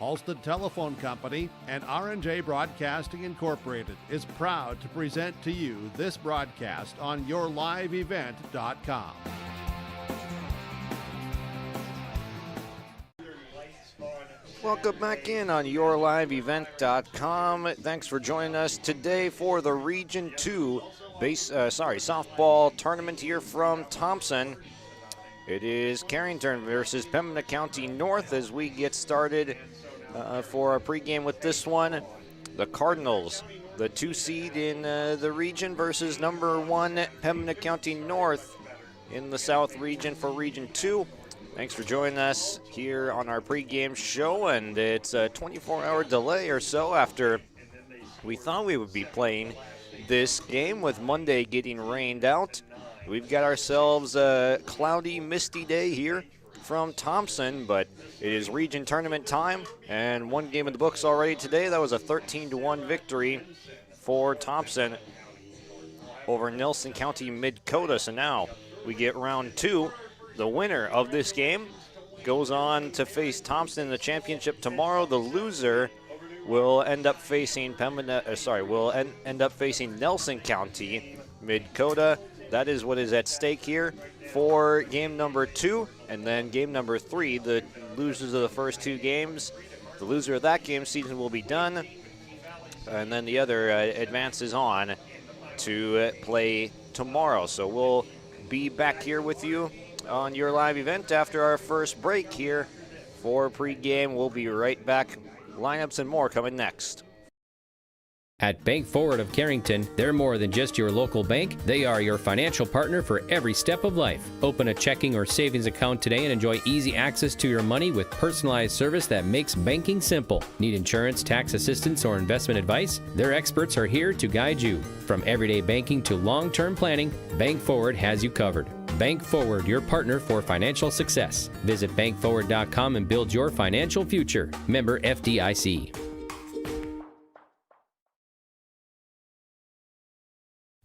Halstead Telephone Company and R&J Broadcasting Incorporated is proud to present to you this broadcast on yourliveevent.com. Welcome back in on yourliveevent.com. Thanks for joining us today for the Region 2 softball tournament here from Thompson. It is Carrington versus Pembina County North as we get started for our pregame with this one. The Cardinals, the 2 seed in the region versus number 1 Pembina County North in the South region for Region 2. Thanks for joining us here on our pregame show, and it's a 24-hour delay or so after we thought we would be playing this game, with Monday getting rained out. We've got ourselves a cloudy, misty day here from Thompson, but it is region tournament time, and one game in the books already today. That was a 13-1 victory for Thompson over Nelson County Mid-Cota. So now we get round 2. The winner of this game goes on to face Thompson in the championship tomorrow. The loser will end up facing end up facing Nelson County Mid-Cota. That is what is at stake here for game number 2, and then game number 3. The losers of the first 2 games, the loser of that game season will be done, and then the other advances on to play tomorrow. So we'll be back here with you on your live event after our first break here for pregame. We'll be right back. Lineups and more coming next. At Bank Forward of Carrington, they're more than just your local bank. They are your financial partner for every step of life. Open a checking or savings account today and enjoy easy access to your money with personalized service that makes banking simple. Need insurance, tax assistance, or investment advice? Their experts are here to guide you. From everyday banking to long-term planning, Bank Forward has you covered. Bank Forward, your partner for financial success. Visit bankforward.com and build your financial future. Member FDIC.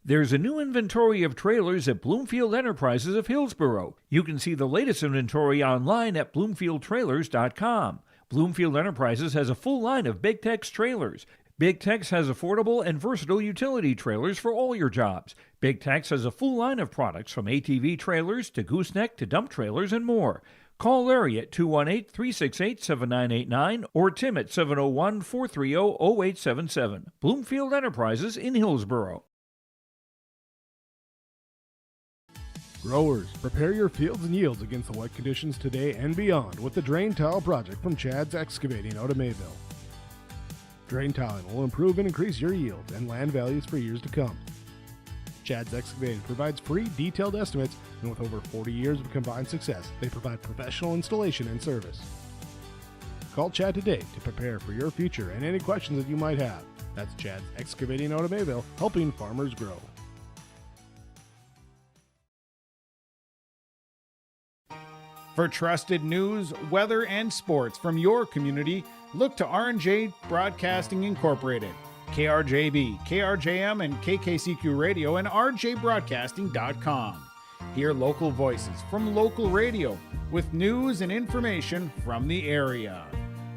There's a new inventory of trailers at Bloomfield Enterprises of Hillsborough. You can see the latest inventory online at bloomfieldtrailers.com. Bloomfield Enterprises has a full line of Big Tex trailers. Big Tex has affordable and versatile utility trailers for all your jobs. Big Tex has a full line of products from ATV trailers to gooseneck to dump trailers and more. Call Larry at 218-368-7989 or Tim at 701-430-0877. Bloomfield Enterprises in Hillsborough. Growers, prepare your fields and yields against the wet conditions today and beyond with the Drain Tile Project from Chad's Excavating out of Mayville. Drain tiling will improve and increase your yield and land values for years to come. Chad's Excavating provides free, detailed estimates, and with over 40 years of combined success, they provide professional installation and service. Call Chad today to prepare for your future and any questions that you might have. That's Chad's Excavating out of Mayville, helping farmers grow. For trusted news, weather, and sports from your community, look to R&J Broadcasting Incorporated, KRJB, KRJM, and KKCQ Radio, and rjbroadcasting.com. Hear local voices from local radio with news and information from the area.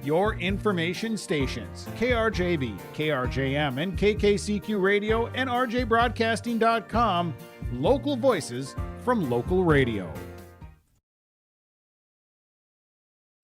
Your information stations, KRJB, KRJM, and KKCQ Radio, and rjbroadcasting.com. Local voices from local radio.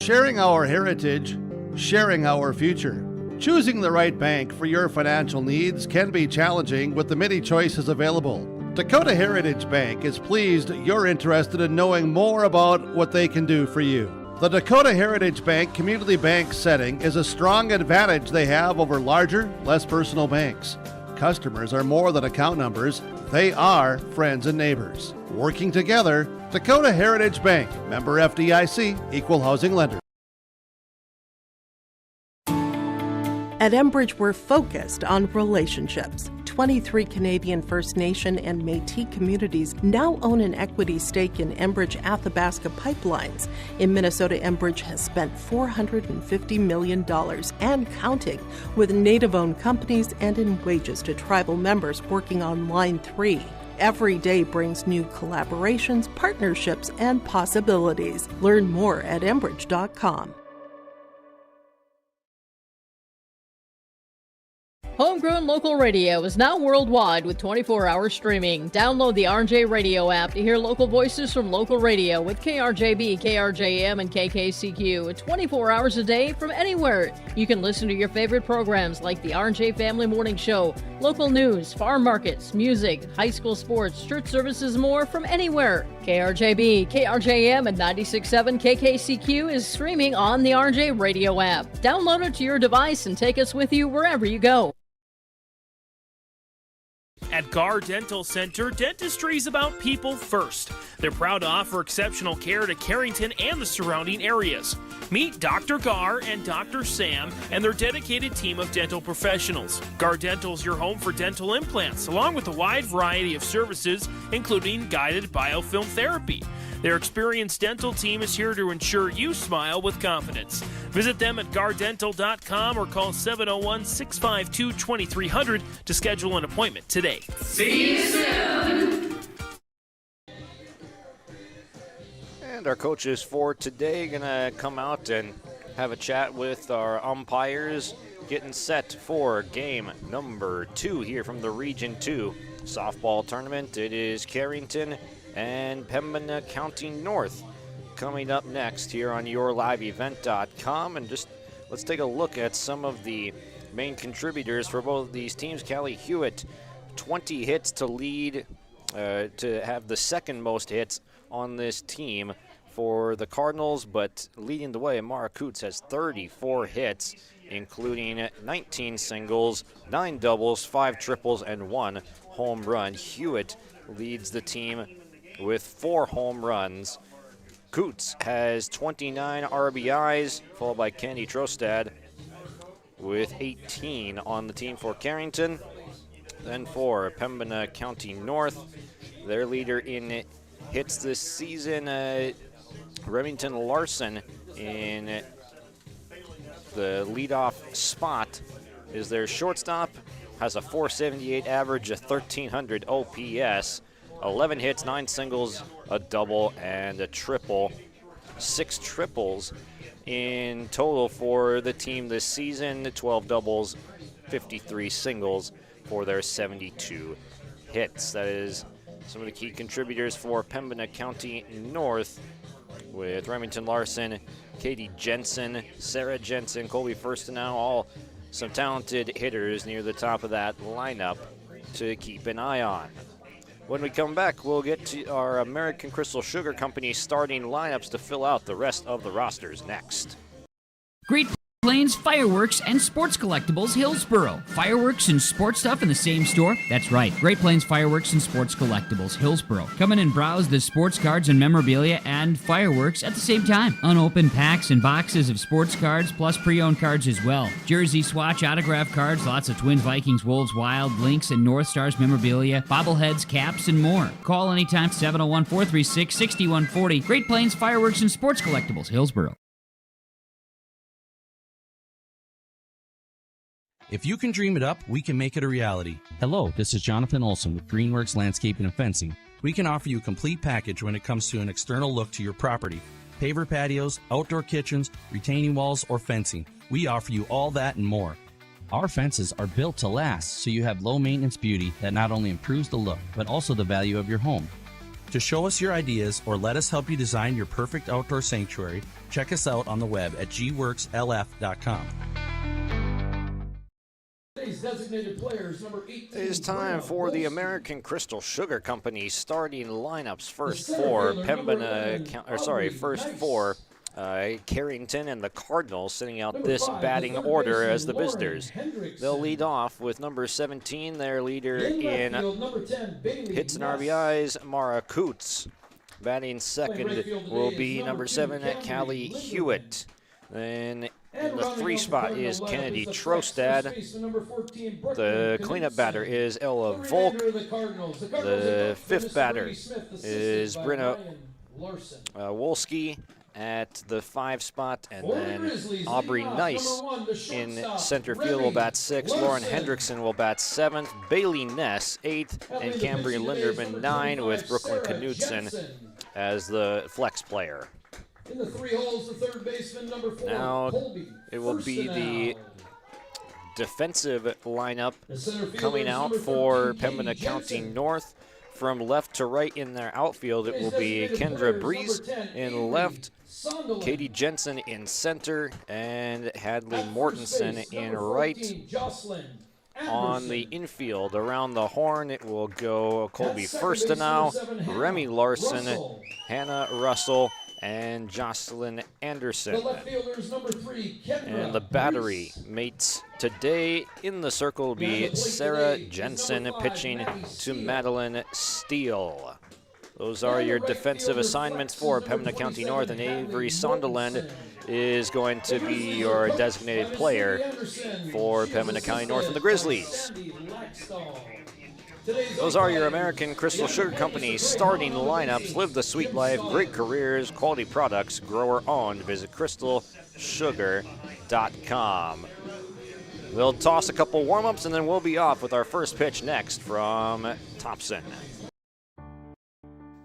Sharing our heritage, sharing our future. Choosing the right bank for your financial needs can be challenging with the many choices available. Dakota Heritage Bank is pleased you're interested in knowing more about what they can do for you. The Dakota Heritage Bank community bank setting is a strong advantage they have over larger, less personal banks. Customers are more than account numbers, they are friends and neighbors. Working together, Dakota Heritage Bank, member FDIC, equal housing lender. At Enbridge, we're focused on relationships. 23 Canadian First Nation and Métis communities now own an equity stake in Enbridge Athabasca Pipelines. In Minnesota, Enbridge has spent $450 million and counting with Native-owned companies and in wages to tribal members working on Line 3. Every day brings new collaborations, partnerships, and possibilities. Learn more at Enbridge.com. Homegrown local radio is now worldwide with 24-hour streaming. Download the RJ Radio app to hear local voices from local radio with KRJB, KRJM, and KKCQ 24 hours a day from anywhere. You can listen to your favorite programs like the RJ Family Morning Show, local news, farm markets, music, high school sports, church services, more from anywhere. KRJB, KRJM, and 96.7 KKCQ is streaming on the RJ Radio app. Download it to your device and take us with you wherever you go. At Gar Dental Center, dentistry is about people first. They're proud to offer exceptional care to Carrington and the surrounding areas. Meet Dr. Gar and Dr. Sam and their dedicated team of dental professionals. Gar Dental is your home for dental implants, along with a wide variety of services, including guided biofilm therapy. Their experienced dental team is here to ensure you smile with confidence. Visit them at gardental.com or call 701-652-2300 to schedule an appointment today. See you soon! And our coaches for today going to come out and have a chat with our umpires, getting set for game number 2 here from the Region 2 softball tournament. It is Carrington and Pembina County North coming up next here on yourliveevent.com. And just let's take a look at some of the main contributors for both of these teams. Callie Hewitt, 20 hits to lead, to have the second most hits on this team for the Cardinals, but leading the way, Mara Coots has 34 hits, including 19 singles, 9 doubles, 5 triples, and 1 home run. Hewitt leads the team with 4 home runs. Coots has 29 RBIs, followed by Candy Trostad with 18 on the team for Carrington. Then for Pembina County North, their leader in hits this season, Remington Larson, in the leadoff spot, is their shortstop, has a .478 average, a 1,300 OPS. 11 hits, 9 singles, a double, and a triple. 6 triples in total for the team this season. 12 doubles, 53 singles for their 72 hits. That is some of the key contributors for Pembina County North, with Remington Larson, Katie Jensen, Sarah Jensen, Colby Firstenow, all some talented hitters near the top of that lineup to keep an eye on. When we come back, we'll get to our American Crystal Sugar Company starting lineups to fill out the rest of the rosters next. Great Plains Fireworks and Sports Collectibles, Hillsboro. Fireworks and sports stuff in the same store? That's right. Great Plains Fireworks and Sports Collectibles, Hillsboro. Come in and browse the sports cards and memorabilia and fireworks at the same time. Unopened packs and boxes of sports cards, plus pre-owned cards as well. Jersey swatch autograph cards, lots of Twins, Vikings, Wolves, Wild, Lynx, and North Stars memorabilia, bobbleheads, caps, and more. Call anytime, 701-436-6140. Great Plains Fireworks and Sports Collectibles, Hillsboro. If you can dream it up, we can make it a reality. Hello, this is Jonathan Olson with Greenworks Landscaping and Fencing. We can offer you a complete package when it comes to an external look to your property. Paver patios, outdoor kitchens, retaining walls, or fencing. We offer you all that and more. Our fences are built to last, so you have low maintenance beauty that not only improves the look, but also the value of your home. To show us your ideas or let us help you design your perfect outdoor sanctuary, check us out on the web at gworkslf.com. It is time for the American Crystal Sugar Company starting lineups. First for Carrington and the Cardinals, sending out this batting order as the visitors. They'll lead off with number 17, their leader in hits and RBIs, Mara Coots. Batting second will be number 7, Callie Hewitt. Then in the 3 spot is Kennedy Trostad. The cleanup batter is Ella Volk. The 5th batter is Brenna Wolski at the 5 spot. And then Aubrey Nice in center field will bat 6. Lauren Hendrickson will bat 7th. Bailey Ness 8th. And Cambry Linderman 9, with Brooklyn Knudsen as the flex player. In the 3 holes, the third baseman, number 4. Now it will be the defensive lineup coming out for Pembina County North. From left to right in their outfield, it will be Kendra Breeze in left, Katie Jensen in center, and Hadley Mortensen in right. On the infield, around the horn, it will go Colby Firstenau, Remy Larson, Hannah Russell, and Jocelyn Anderson. And the battery mates today in the circle will be Sarah Jensen pitching to Madeline Steele. Those are your defensive assignments for Pembina County North, and Avery Sonderland is going to be your designated player for Pembina County North and the Grizzlies. Those are your American Crystal Sugar Company starting lineups. Live the sweet life, great careers, quality products, grower owned. Visit crystalsugar.com. We'll toss a couple warm-ups and then we'll be off with our first pitch next from Thompson.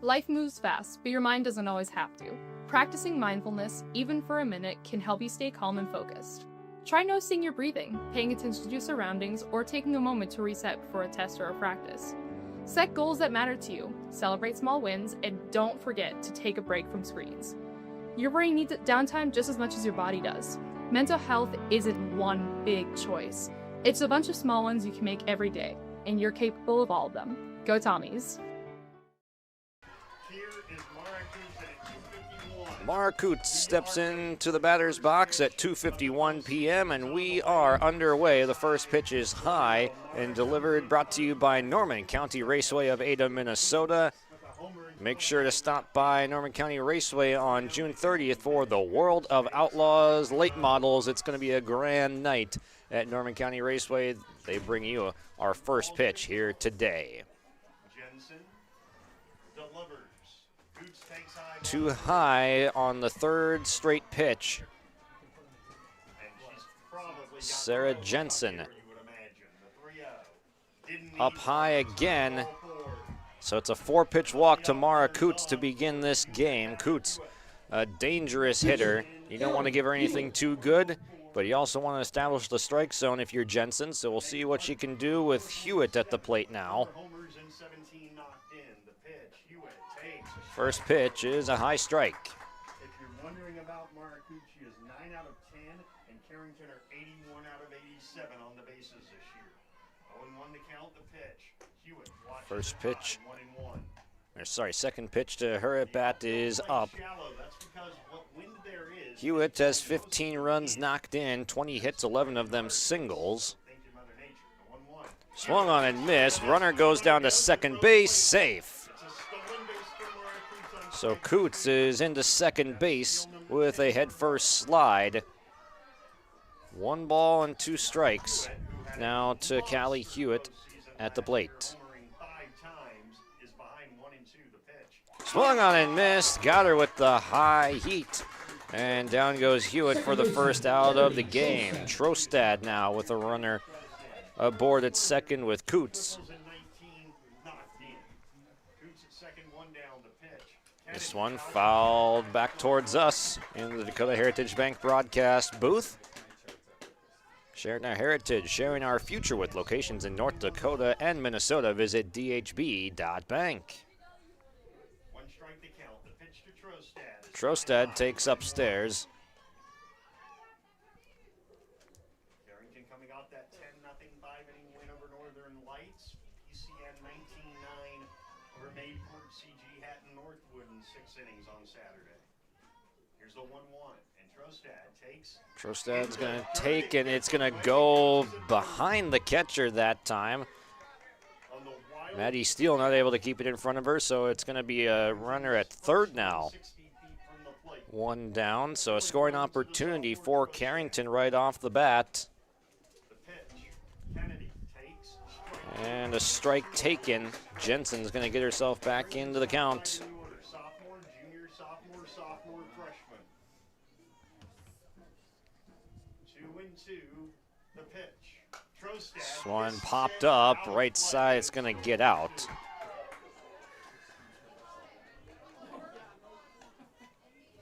Life moves fast, but your mind doesn't always have to. Practicing mindfulness, even for a minute, can help you stay calm and focused. Try noticing your breathing, paying attention to your surroundings, or taking a moment to reset before a test or a practice. Set goals that matter to you, celebrate small wins, and don't forget to take a break from screens. Your brain needs downtime just as much as your body does. Mental health isn't one big choice. It's a bunch of small ones you can make every day, and you're capable of all of them. Go Tommies! Mara Coots steps into the batter's box at 2:51 p.m. and we are underway. The first pitch is high and delivered, brought to you by Norman County Raceway of Ada, Minnesota. Make sure to stop by Norman County Raceway on June 30th for the World of Outlaws late models. It's going to be a grand night at Norman County Raceway. They bring you our first pitch here today. Too high on the third straight pitch. Sarah Jensen up high again. So it's a 4-pitch walk to Mara Coots to begin this game. Coots, a dangerous hitter. You don't want to give her anything too good, but you also want to establish the strike zone if you're Jensen. So we'll see what she can do with Hewitt at the plate now. First pitch is a high strike. If you're wondering about Mara Coots, she is 9 out of 10, and Carrington are 81 out of 87 on the bases this year. 0-1 to count the pitch. Hewitt First pitch. Second pitch to her at bat is up. Hewitt has 15 runs knocked in, 20 hits, 11 of them singles. Swung on and missed. Runner goes down to second base, safe. So Coots is into second base with a headfirst slide. 1 ball and 2 strikes. Now to Callie Hewitt at the plate. Swung on and missed. Got her with the high heat. And down goes Hewitt for the first out of the game. Trostad now with a runner aboard at second with Coots. This one fouled back towards us in the Dakota Heritage Bank broadcast booth. Sharing our heritage, sharing our future with locations in North Dakota and Minnesota. Visit dhb.bank. One strike to count. The pitch to Trostad. Trostad takes upstairs. Carrington coming off that 10-0 5-inning win over Northern Lights. PCN 19-9 over Mayport, CG Hatton, Northwood in 6 innings on Saturday. Here's the 1-1, and Trostad takes. Trostad's going to take, and it's going to go behind the catcher that time. Maddie Steele not able to keep it in front of her, so it's going to be a runner at third now. 1 down, so a scoring opportunity for Carrington right off the bat. And a strike taken. Jensen's going to get herself back into the count. Sophomore, junior, sophomore, freshman. 2-2, the pitch. Trostad. This one popped up, right side, it's going to get out.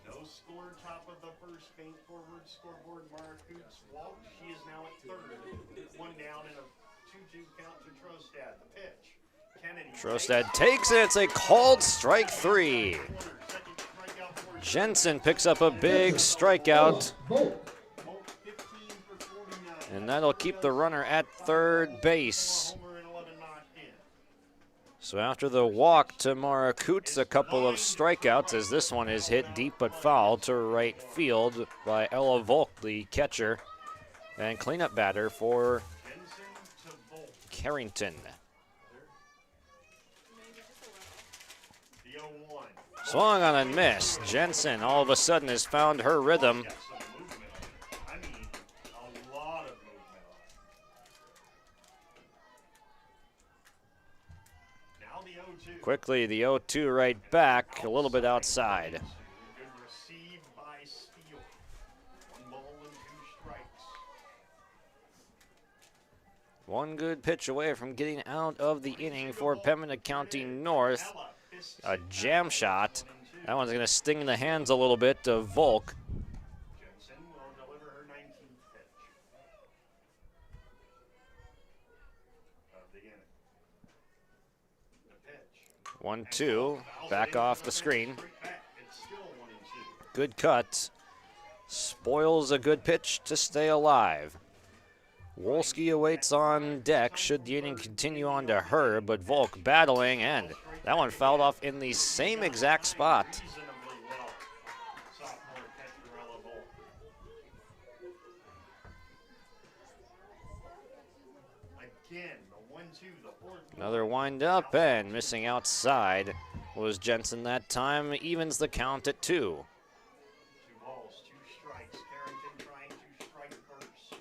No score top of the first bank forward scoreboard. Mara Coots walked. She is now at third. One down and a 2-2 count to Trostad. The pitch. Kennedy. Trostad takes it. It's a called strike 3. Jensen picks up a big strikeout. And that'll keep the runner at third base. So after the walk to Mara Coots, a couple of strikeouts as this one is hit deep but foul to right field by Ella Volk, the catcher, and cleanup batter for Carrington. Swung on and missed. Jensen all of a sudden has found her rhythm. Quickly, the 0-2 right back, a little bit outside. One good pitch away from getting out of the inning for Pembina County North. A jam shot. That one's going to sting in the hands a little bit of Volk. 1-2, back off the screen. Good cut. Spoils a good pitch to stay alive. Wolski awaits on deck should the inning continue on to her, but Volk battling, and that one fouled off in the same exact spot. Another wind up and missing outside was Jensen that time. Evens the count at 2. 2 balls, 2 strikes. Carrington trying to strike first.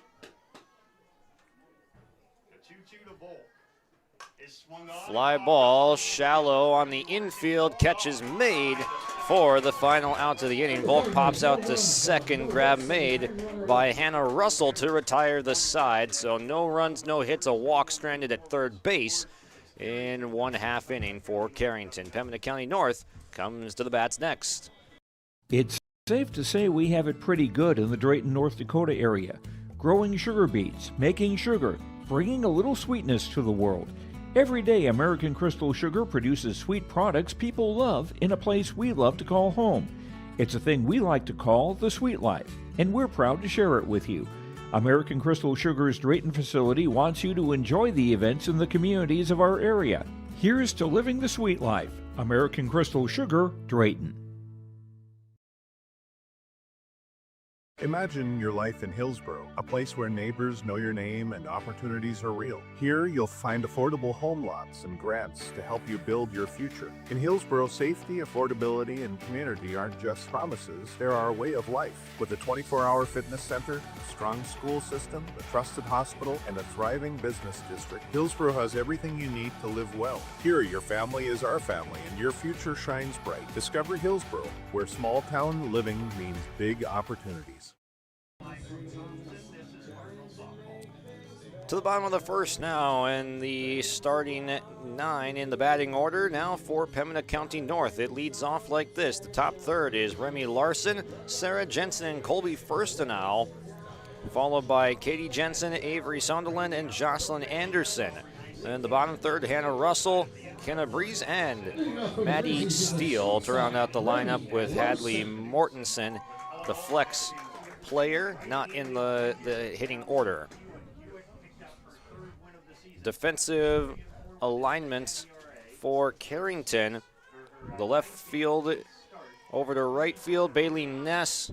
The 2-2 to Volk is swung on. Fly ball, shallow on the infield. Catch is made for the final out of the inning. Volk pops out to second. Grab made by Hannah Russell to retire the side. So no runs, no hits, a walk stranded at third base in 1/2 inning for Carrington. Pembina County North comes to the bats next. It's safe to say we have it pretty good in the Drayton, North Dakota area. Growing sugar beets, making sugar, bringing a little sweetness to the world. Every day, American Crystal Sugar produces sweet products people love in a place we love to call home. It's a thing we like to call the sweet life, and we're proud to share it with you. American Crystal Sugar's Drayton facility wants you to enjoy the events in the communities of our area. Here's to living the sweet life. American Crystal Sugar, Drayton. Imagine your life in Hillsborough, a place where neighbors know your name and opportunities are real. Here, you'll find affordable home lots and grants to help you build your future. In Hillsborough, safety, affordability, and community aren't just promises, they're our way of life. With a 24-hour fitness center, a strong school system, a trusted hospital, and a thriving business district, Hillsborough has everything you need to live well. Here, your family is our family, and your future shines bright. Discover Hillsborough, where small-town living means big opportunities. To the bottom of the first now, and the starting 9 in the batting order now for Pembina County North. It leads off like this. The top third is Remy Larson, Sarah Jensen, and Colby Firstenau, followed by Katie Jensen, Avery Sunderland, and Jocelyn Anderson. And the bottom third, Hannah Russell, Kenna Breeze, and Maddie Steele to round out the lineup with Hadley Mortensen, the flex player, not in the hitting order. Defensive alignments for Carrington. The left field over to right field, Bailey Ness,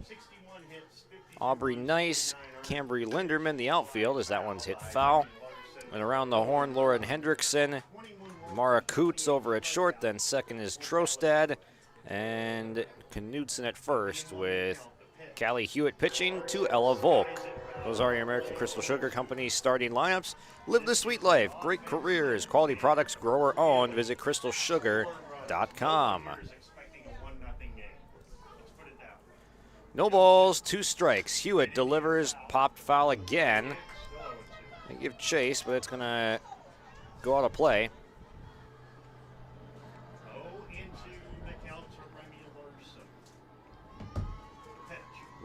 Aubrey Nice, Cambry Linderman, the outfield, as that one's hit foul. And around the horn, Lauren Hendrickson, Mara Coots over at short, then second is Trostad, and Knudsen at first with Callie Hewitt pitching to Ella Volk. Those are your American Crystal Sugar Company starting lineups. Live the sweet life, great careers, quality products, grower owned. Visit crystalsugar.com. No balls, 2 strikes. Hewitt delivers, popped foul again. They give chase, but it's going to go out of play.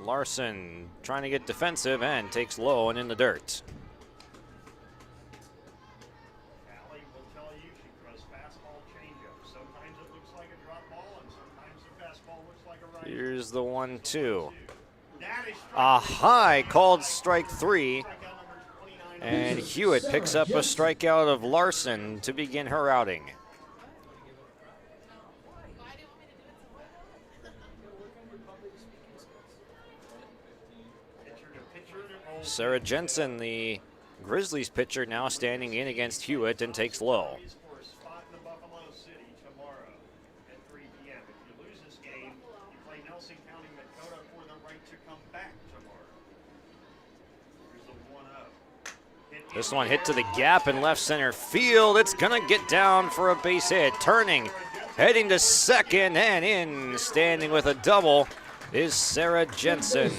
Larson trying to get defensive and takes low and in the dirt. Allie will tell you she throws fastball changeup. Sometimes it looks like a drop ball, and sometimes the fastball looks like a right. Here's the 1-2. A high called strike 3. And Hewitt picks up a strikeout of Larson to begin her outing. Sarah Jensen, the Grizzlies pitcher, now standing in against Hewitt and takes low. This one hit to the gap in left center field. It's going to get down for a base hit. Turning, heading to second and in. Standing with a double is Sarah Jensen.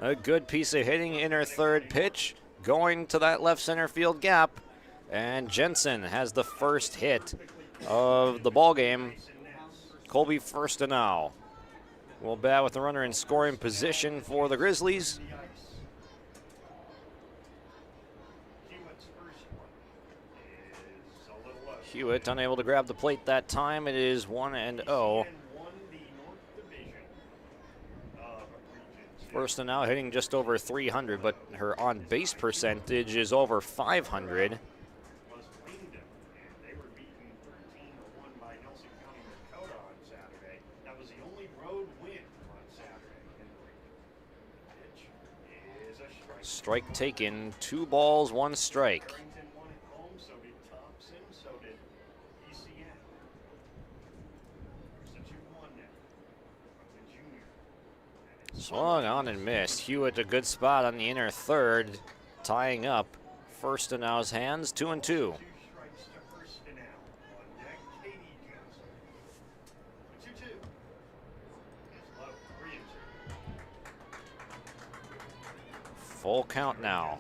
A good piece of hitting in her third pitch, going to that left center field gap. And Jensen has the first hit of the ball game. Colby first and now. Will bat with the runner in scoring position for the Grizzlies. Hewitt unable to grab the plate that time. It is 1-0. First and now, hitting just over 300, but her on-base percentage is over 500. Strike taken, 2 balls, 1 strike. Swung on and missed. Hewitt a good spot on the inner third, tying up first and now's hands, 2-2. Full count now.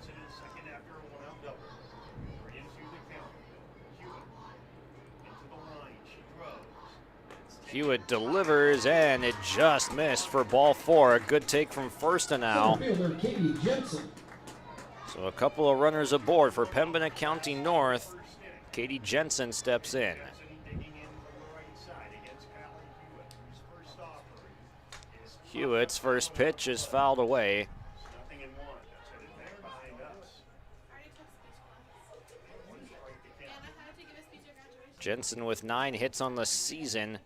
Hewitt delivers, and it just missed for ball 4. A good take from first and now. So a couple of runners aboard for Pembina County North. Katie Jensen steps in. Hewitt's first pitch is fouled away. Jensen with 9 hits on the season,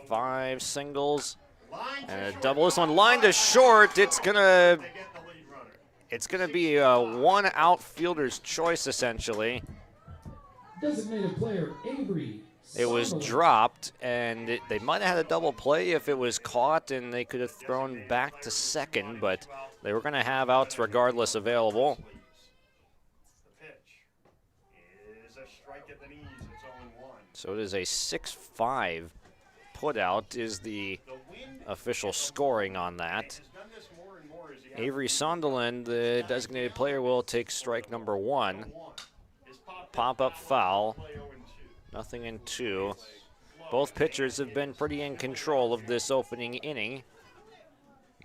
5 singles and a double. This one lined to short. It's gonna be a 1 outfielder's choice essentially. Designated player Avery. It was dropped, and they might have had a double play if it was caught, and they could have thrown back to second, but they were going to have outs regardless available. So it is a 6-5 putout is the official scoring on that. Avery Sunderland, the designated player, will take strike number 1. Pop-up foul. Nothing in 2. Both pitchers have been pretty in control of this opening inning.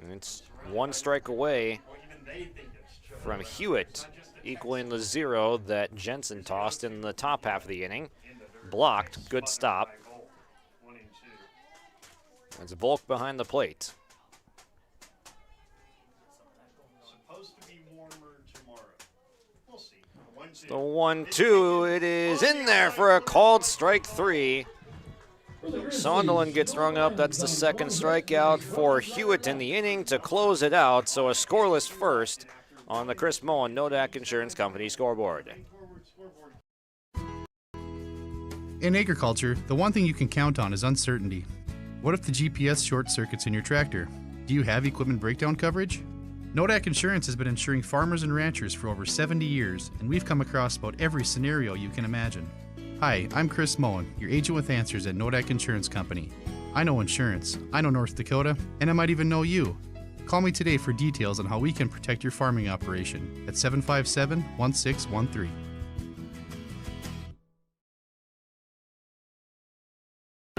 And it's 1 strike away from Hewitt, equaling the 0 that Jensen tossed in the top half of the inning. Blocked, good stop. It's Volk behind the plate. The 1-2, it is in there for a called strike 3. Sunderland gets rung up. That's the second strikeout for Hewitt in the inning to close it out. So a scoreless first on the Chris Moen Nodak Insurance Company scoreboard. In agriculture, the one thing you can count on is uncertainty. What if the GPS short circuits in your tractor? Do you have equipment breakdown coverage? Nodak Insurance has been insuring farmers and ranchers for over 70 years, and we've come across about every scenario you can imagine. Hi, I'm Chris Moen, your agent with answers at Nodak Insurance Company. I know insurance, I know North Dakota, and I might even know you. Call me today for details on how we can protect your farming operation at 757-1613.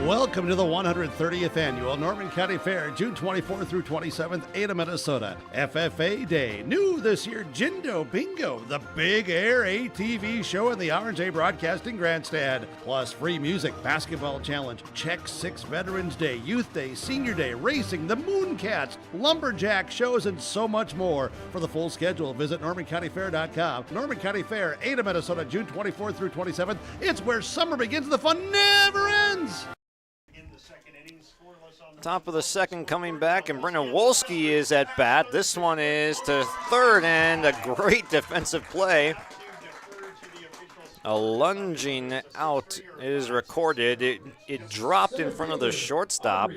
Welcome to the 130th Annual Norman County Fair, June 24th through 27th, Ada, Minnesota. FFA Day. New this year, Jindo Bingo, the Big Air ATV show in the R&J Broadcasting Grandstand. Plus free music, basketball challenge, Check 6 Veterans Day, Youth Day, Senior Day, racing, the Mooncats, lumberjack shows, and so much more. For the full schedule, visit NormanCountyFair.com. Norman County Fair, Ada, Minnesota, June 24th through 27th. It's where summer begins and the fun never ends. Top of the second coming back, and Brennan Wolski is at bat. This one is to third, and a great defensive play. A lunging out is recorded. It dropped in front of the shortstop.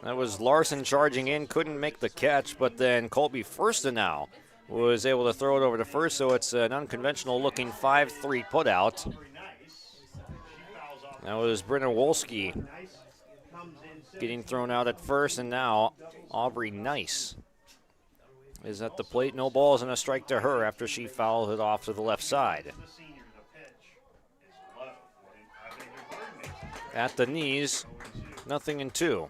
That was Larson charging in, couldn't make the catch, but then Colby Firstenau was able to throw it over to first, so it's an unconventional looking 5-3 putout. That was Brennan Wolski getting thrown out at first, and now Aubrey Nice is at the plate. No balls and a strike to her after she fouled it off to the left side. At the knees, 0-2.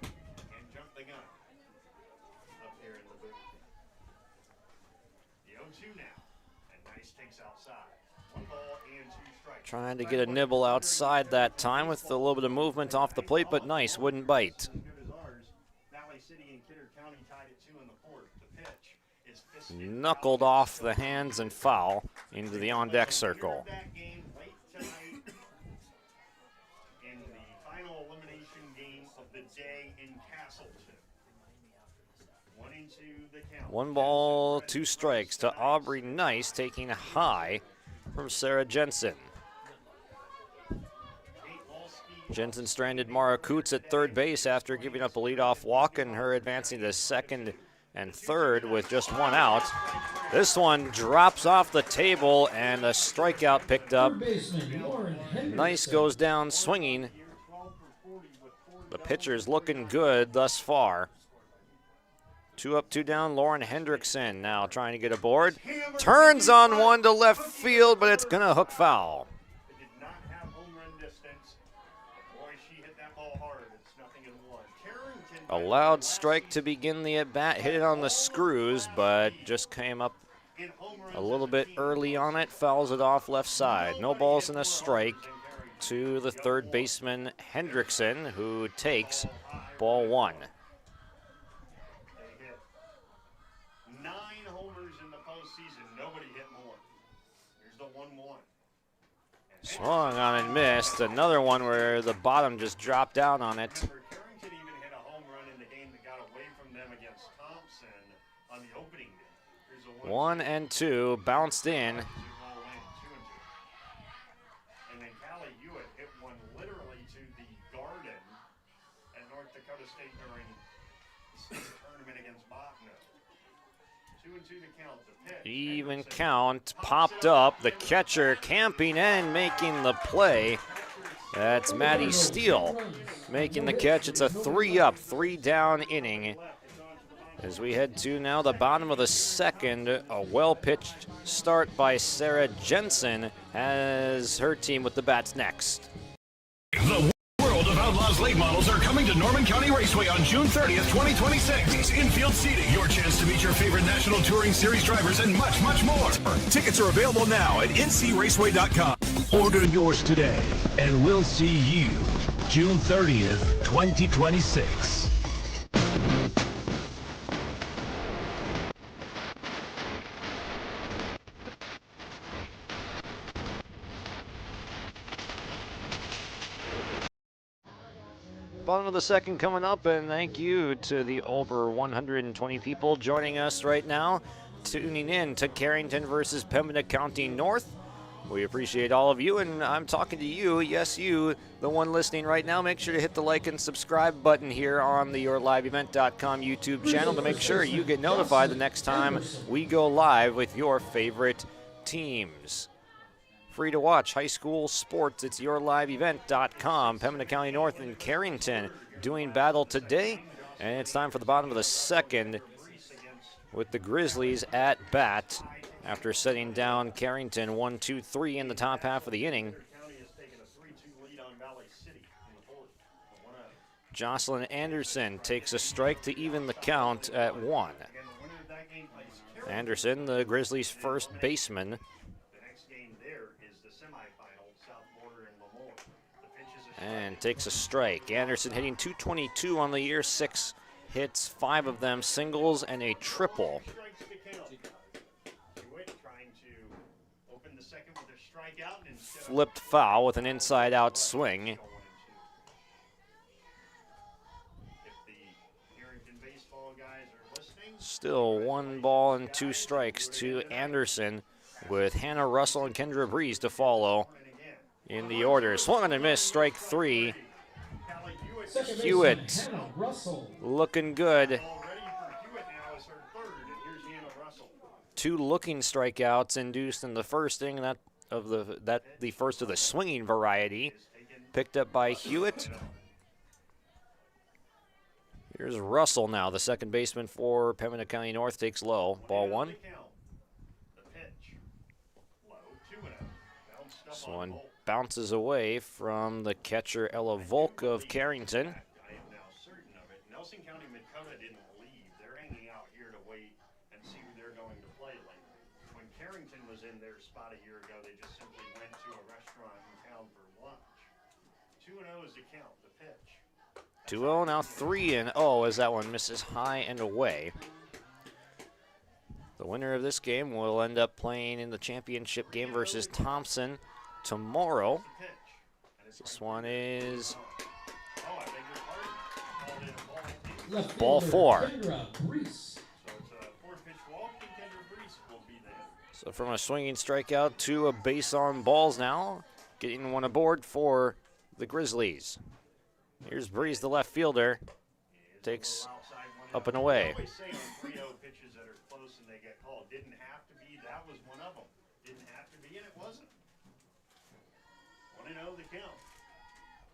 Trying to get a nibble outside that time with a little bit of movement off the plate, but Nice wouldn't bite. Knuckled off the hands and foul into the on-deck circle. One ball, two strikes to Aubrey Nice, taking a high from Sarah Jensen. Jensen stranded Mara Coots at third base after giving up a leadoff walk, and her advancing to second and third with just one out. This one drops off the table, and a strikeout picked up. Nice goes down swinging. The pitcher's looking good thus far. 2 up, 2 down. Lauren Hendrickson now trying to get aboard. Turns on one to left field, but it's going to hook foul. A loud strike to begin the at-bat. Hit it on the screws, but just came up a little bit early on it. Fouls it off left side. No balls and a strike to the third baseman, Hendrickson, who takes ball one. 9 homers in the postseason. Nobody hit more. Here's the 1-1. Swung on and missed. Another one where the bottom just dropped down on it. Carrington even hit a home run in the game that got away from them against Thompson on the opening day. Here's a 1-2, bounced in. And then Callie Hewitt hit one literally to the Garden at North Dakota State during the state tournament against Botno. 2-2 to count. The pitch. Even count, popped up. The catcher camping and making the play. That's Maddie Steele making the catch. It's a 3-up, 3-down inning. As we head to now the bottom of the second, a well-pitched start by Sarah Jensen has her team with the bats next. The World of Outlaws late models are coming to Norman County Raceway on June 30th, 2026. Infield seating, your chance to meet your favorite National Touring Series drivers, and much, much more. Tickets are available now at ncraceway.com. Order yours today, and we'll see you June 30th, 2026. Bottom of the second coming up, and thank you to the over 120 people joining us right now, tuning in to Carrington versus Pembina County North. We appreciate all of you, and I'm talking to you, yes you, the one listening right now. Make sure to hit the like and subscribe button here on the YourLiveEvent.com YouTube channel to make sure you get notified the next time we go live with your favorite teams. Free to watch high school sports. It's YourLiveEvent.com. Pembina County North and Carrington doing battle today. And it's time for the bottom of the second with the Grizzlies at bat after setting down Carrington 1-2-3 in the top half of the inning. Jocelyn Anderson takes a strike to even the count at 1. Anderson, the Grizzlies' first baseman. The next game there is the semifinal, South Border and Lemoore. The pitch is a And takes a strike. Anderson hitting .222 on the year, 6 hits, 5 of them singles and a triple. strikes to count. Hewitt trying to open the second with a strikeout and Flipped foul with an inside-out swing. If the Carrington baseball guys are listening, Still 1 ball and 2 strikes to Anderson, with Hannah Russell and Kendra Breeze to follow in the order. Swung on and missed, strike 3. Hewitt looking good. 2 looking strikeouts induced in the first inning, the first of the swinging variety, picked up by Hewitt. Here's Russell now, the second baseman for Pembina County North, takes low. Ball 1. This one bounces away from the catcher Ella Volk of Carrington. I am now certain of it. Nelson County Midkota didn't leave. They're hanging out here to wait and see who they're going to play later. When Carrington was in their spot a year ago, they just simply went to a restaurant in town for lunch. 2-0 is the count, the pitch. 2-0, now 3-0 as that one misses high and away. The winner of this game will end up playing in the championship game versus Thompson tomorrow. This one is ball 4. So from a swinging strikeout to a base on balls now, getting one aboard for the Grizzlies. Here's Breeze, the left fielder, takes up and away. Pitches that are close and they get called. Didn't have to be. That was one of them. Didn't have to be, and it wasn't. 1-0 the count.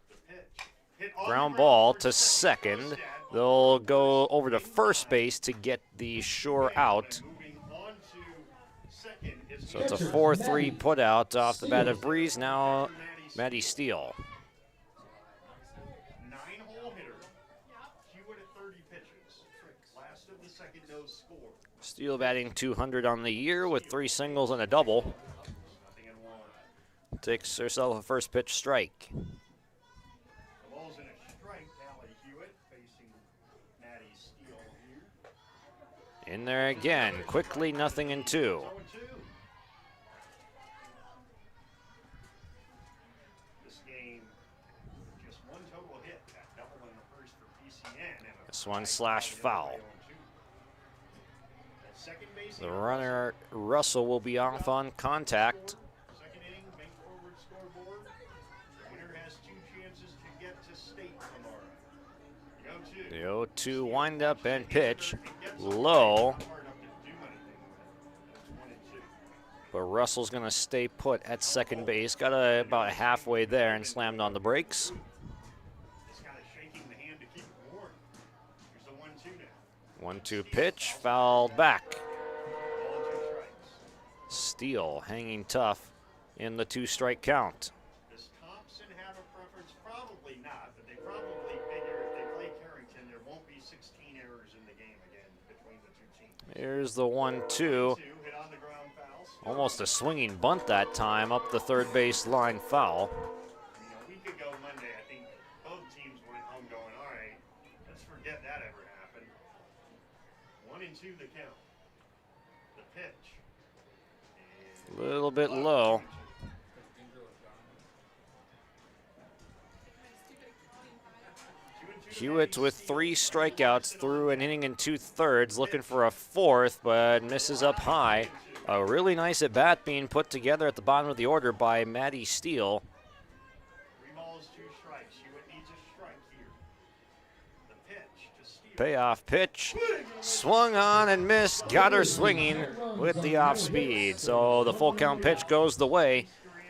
The pitch. Hit on Ground the ball for to second. They'll go over to first base to get the sure out. Moving on to second is So it's a 4-3 put out off the bat of Breeze. Now Maddie Steele. 9-hole hitter. Hewitt at 30 pitches. Last of the second no score. Steele batting .200 on the year with 3 singles and a double. Nothing in 1. Takes herself a first pitch strike. The ball's in a strike. Allie Hewitt facing Maddie Steele here. In there again, quickly 0-2. 0-2. This game, just 1 total hit. That double in the first for PCN. And This one slash foul. The runner, Russell, will be off on contact. Second inning, bank forward scoreboard. The winner has 2 chances to get to state tomorrow. The 0-2 wind up and pitch low. But Russell's going to stay put at second base. Got about halfway there and slammed on the brakes. Just kind of shaking the hand to keep it warm. Here's the 1-2 now. 1-2 pitch, fouled back. Ball and 2 strikes. Steele hanging tough in the 2-strike count. Does Thompson have a preference? Probably not, but they probably figure if they play Carrington, there won't be 16 errors in the game again between the 2 teams. Here's the 1-2. Hit on the ground fouls. Almost a swinging bunt that time, up the third base line foul. A week ago Monday, I think both teams went home going, all right, let's forget that ever happened. 1-2 the count. The pitch. A little bit low. Hewitt with 3 strikeouts through an inning and 2/3, looking for a 4th, but misses up high. A really nice at-bat being put together at the bottom of the order by Maddie Steele. 3 balls, 2 strikes. Hewitt needs a strike here. The pitch to Steele. Payoff pitch, swung on and missed, got her swinging with the off speed. So the full count pitch goes the way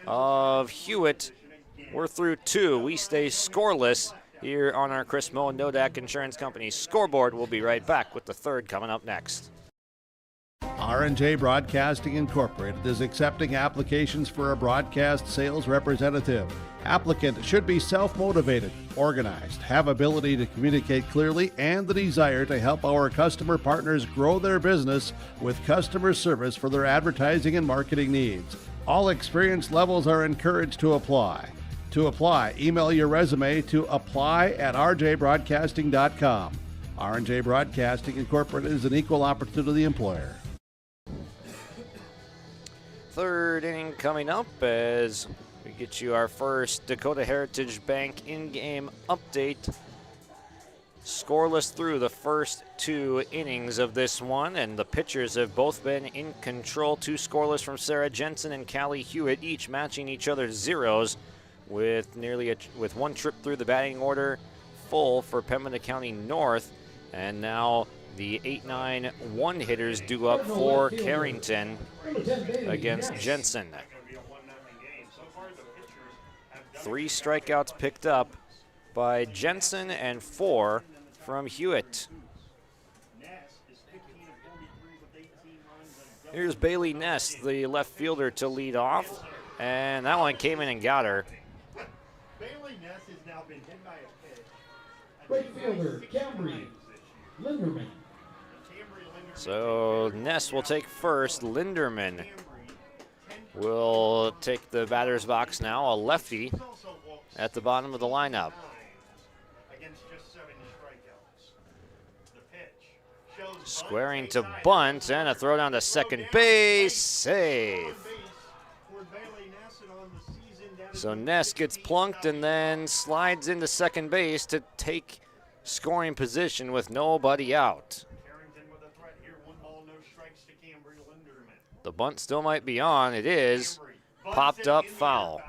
of Hewitt. We're through 2. We stay scoreless here on our Chris Moe and Nodak Insurance Company scoreboard. We'll be right back with the 3rd coming up next. R&J Broadcasting Incorporated is accepting applications for a broadcast sales representative. Applicant should be self-motivated, organized, have ability to communicate clearly, and the desire to help our customer partners grow their business with customer service for their advertising and marketing needs. All experience levels are encouraged to apply. To apply, email your resume to apply@rjbroadcasting.com. R&J Broadcasting Incorporated is an equal opportunity employer. Third inning coming up as we get you our first Dakota Heritage Bank in-game update. Scoreless through the first 2 innings of this one, and the pitchers have both been in control. 2 scoreless from Sarah Jensen and Callie Hewitt, each matching each other's zeros with with 1 trip through the batting order full for Pembina County North. And now the 8-9 one-hitters due up for Carrington against Jensen. 3 strikeouts picked up by Jensen and 4 from Hewitt. Here's Bailey Ness, the left fielder, to lead off, and that one came in and got her. Bailey Ness has now been hit by a pitch. Right fielder, Camry Linderman. So Ness will take first. Linderman will take the batter's box now, a lefty at the bottom of the lineup. Squaring to bunt and a throw down to second base, safe. So Ness gets plunked and then slides into second base to take scoring position with nobody out. The bunt still might be on. It is. Popped up, foul.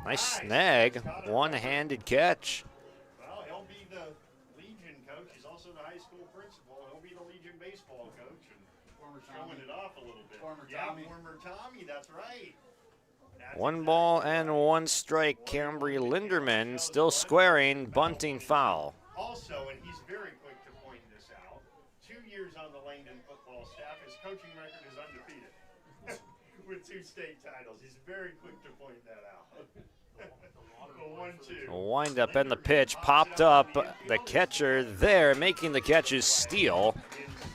Nice snag, one-handed catch. Well, he'll be the Legion coach. He's also the high school principal. He'll be the Legion baseball coach and showing it off a little bit. Former Tommy, that's right. 1 ball and 1 strike. Cambry Linderman still squaring, bunting foul. Also, and he's very quick to point this out, 2 years on the Langdon football staff, his coaching record is undefeated with 2 state titles. He's very quick to point that out. 1-2. Wind up and the pitch popped up. The catcher there making the catch is Steele.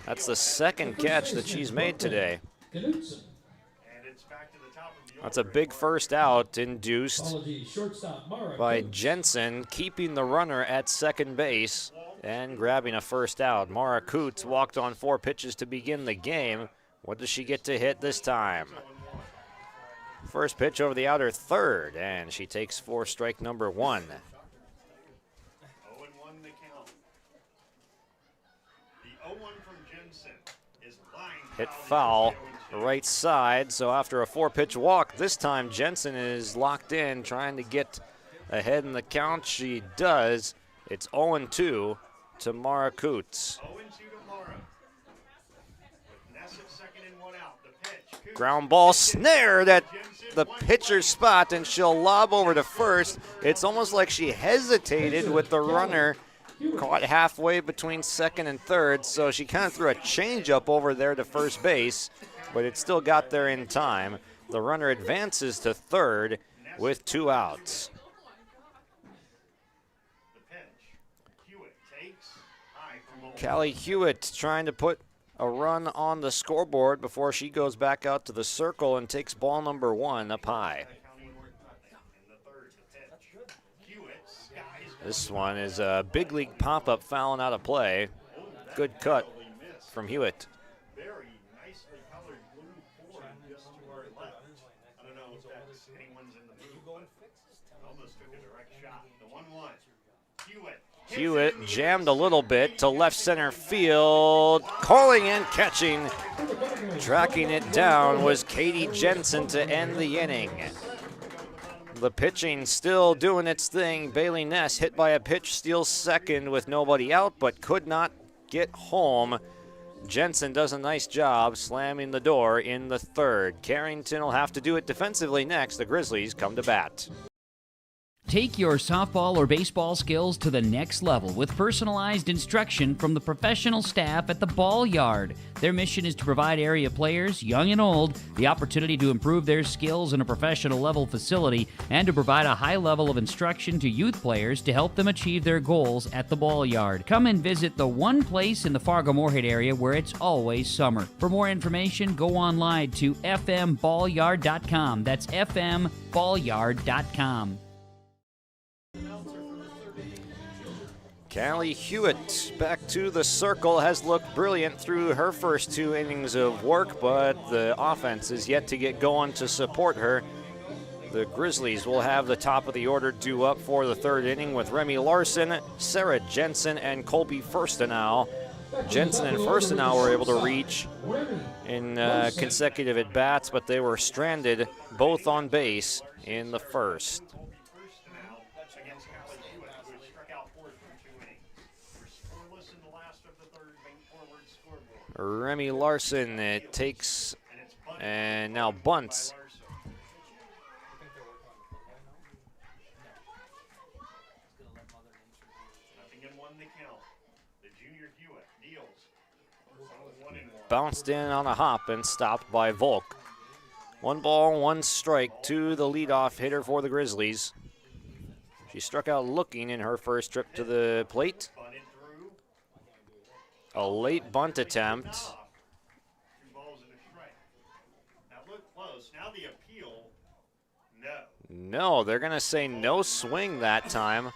That's the second catch that she's made today. That's a big first out, induced by Jensen, keeping the runner at second base and grabbing a first out. Mara Coots walked on 4 pitches to begin the game. What does she get to hit this time? First pitch over the outer third, and she takes for strike number 1. 0-1 the count. The 0-1 from Jensen is line Hit foul, right side. So after a 4-pitch walk, this time Jensen is locked in, trying to get ahead in the count. She does. It's 0-2 to Mara Coots. 0-2 to Mara. With Ness at second and 1 out. The pitch. Ground ball snared at the pitcher's spot, and she'll lob over to first. It's almost like she hesitated with the runner caught halfway between second and third, so she kind of threw a changeup over there to first base, but it still got there in time. The runner advances to third with 2 outs. Callie Hewitt trying to put a run on the scoreboard before she goes back out to the circle and takes ball number 1 up high. This one is a big league pop-up fouling out of play. Good cut from Hewitt. Very nicely colored blue Ford just to our left. I don't know if that's anyone's in the booth, but almost took a direct shot. The 1-1. Hewitt jammed a little bit to left center field. Calling and catching, tracking it down was Katie Jensen to end the inning. The pitching still doing its thing. Bailey Ness hit by a pitch, steals second with nobody out, but could not get home. Jensen does a nice job slamming the door in the third. Carrington will have to do it defensively next. The Grizzlies come to bat. Take your softball or baseball skills to the next level with personalized instruction from the professional staff at the Ball Yard. Their mission is to provide area players, young and old, the opportunity to improve their skills in a professional level facility and to provide a high level of instruction to youth players to help them achieve their goals at the Ball Yard. Come and visit the one place in the Fargo-Moorhead area where it's always summer. For more information, go online to fmballyard.com. That's fmballyard.com. Callie Hewitt back to the circle, has looked brilliant through her first 2 innings of work, but the offense is yet to get going to support her. The Grizzlies will have the top of the order due up for the 3rd inning with Remy Larson, Sarah Jensen, and Colby Firstenau. Jensen and Firstenau were able to reach in consecutive at-bats, but they were stranded both on base in the first. Remy Larson takes and now bunts. Bounced in on a hop and stopped by Volk. 1 ball, 1 strike to the leadoff hitter for the Grizzlies. She struck out looking in her first trip to the plate. A late bunt attempt. 2 balls and a strike. Now look close. Now the appeal. No, they're going to say no swing that time.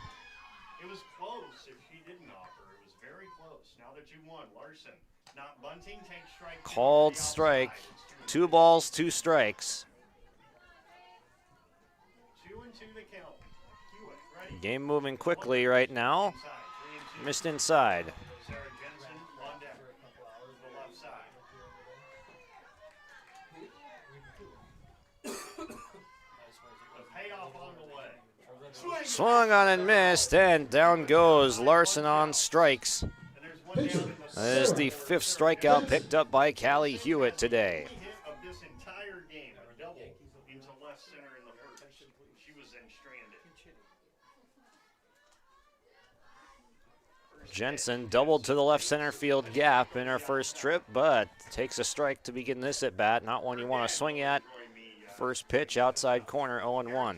It was close if she didn't offer. It was very close. Now the 2-1. Larson not bunting, takes strike. Called strike. 2 balls, 2 strikes. 2-2 the count. Hewitt ready. Game moving quickly right now. Missed inside. Swung on and missed, and down goes Larson on strikes. That is the 5th strikeout picked up by Callie Hewitt today. Of this entire game, a double into left center in the first. She was then stranded. Jensen doubled to the left center field gap in her first trip, but takes a strike to begin this at bat. Not one you want to swing at. First pitch outside corner, 0-1.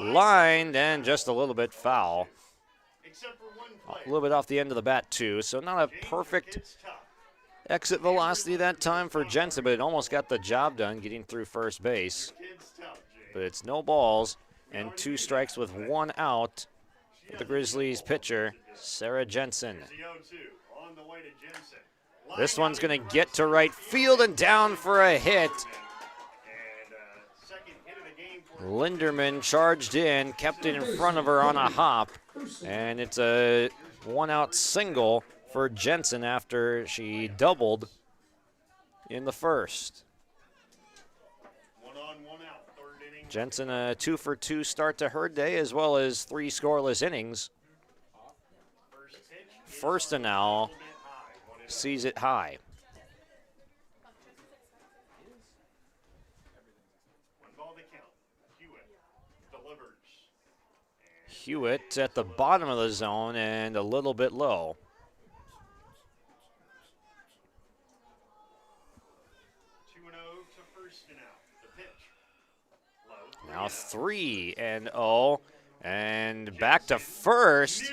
Lined and just a little bit foul. A little bit off the end of the bat too, so not a perfect exit velocity that time for Jensen, but it almost got the job done getting through first base. But it's no balls and 2 strikes with 1 out for the Grizzlies pitcher, Sarah Jensen. This one's going to get to right field and down for a hit. Linderman charged in, kept it in front of her on a hop, and it's a 1-out single for Jensen after she doubled in the first. Jensen a 2-for-2 start to her day, as well as 3 scoreless innings. Firstenau sees it high. Hewitt at the bottom of the zone and a little bit low. Now 3-0 and back to first.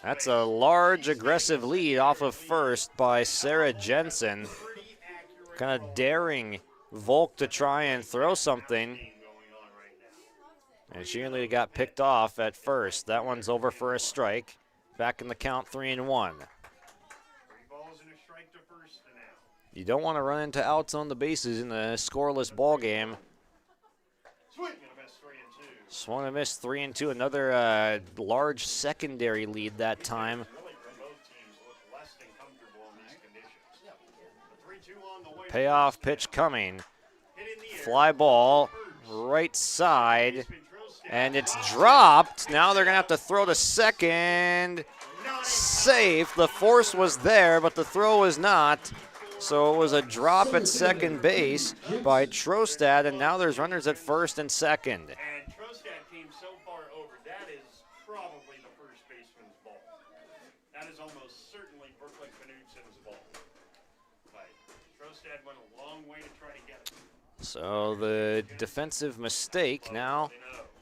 That's a large aggressive lead off of first by Sarah Jensen. Kind of daring Volk to try and throw something. And she nearly got picked off at first. That one's over for a strike. Back in the count, 3-1. You don't want to run into outs on the bases in the scoreless ball game. Swung and missed, 3-2. Another large secondary lead that time. Payoff pitch coming. Fly ball, right side, and it's dropped. Now they're going to have to throw to second. Safe. The force was there, but the throw was not. So it was a drop at second base by Trostad, and now there's runners at first and second. And Trostad came so far over. That is probably the first baseman's ball. That is almost certainly Brooklyn Knutson's ball. But Trostad went a long way to try to get it. So the defensive mistake now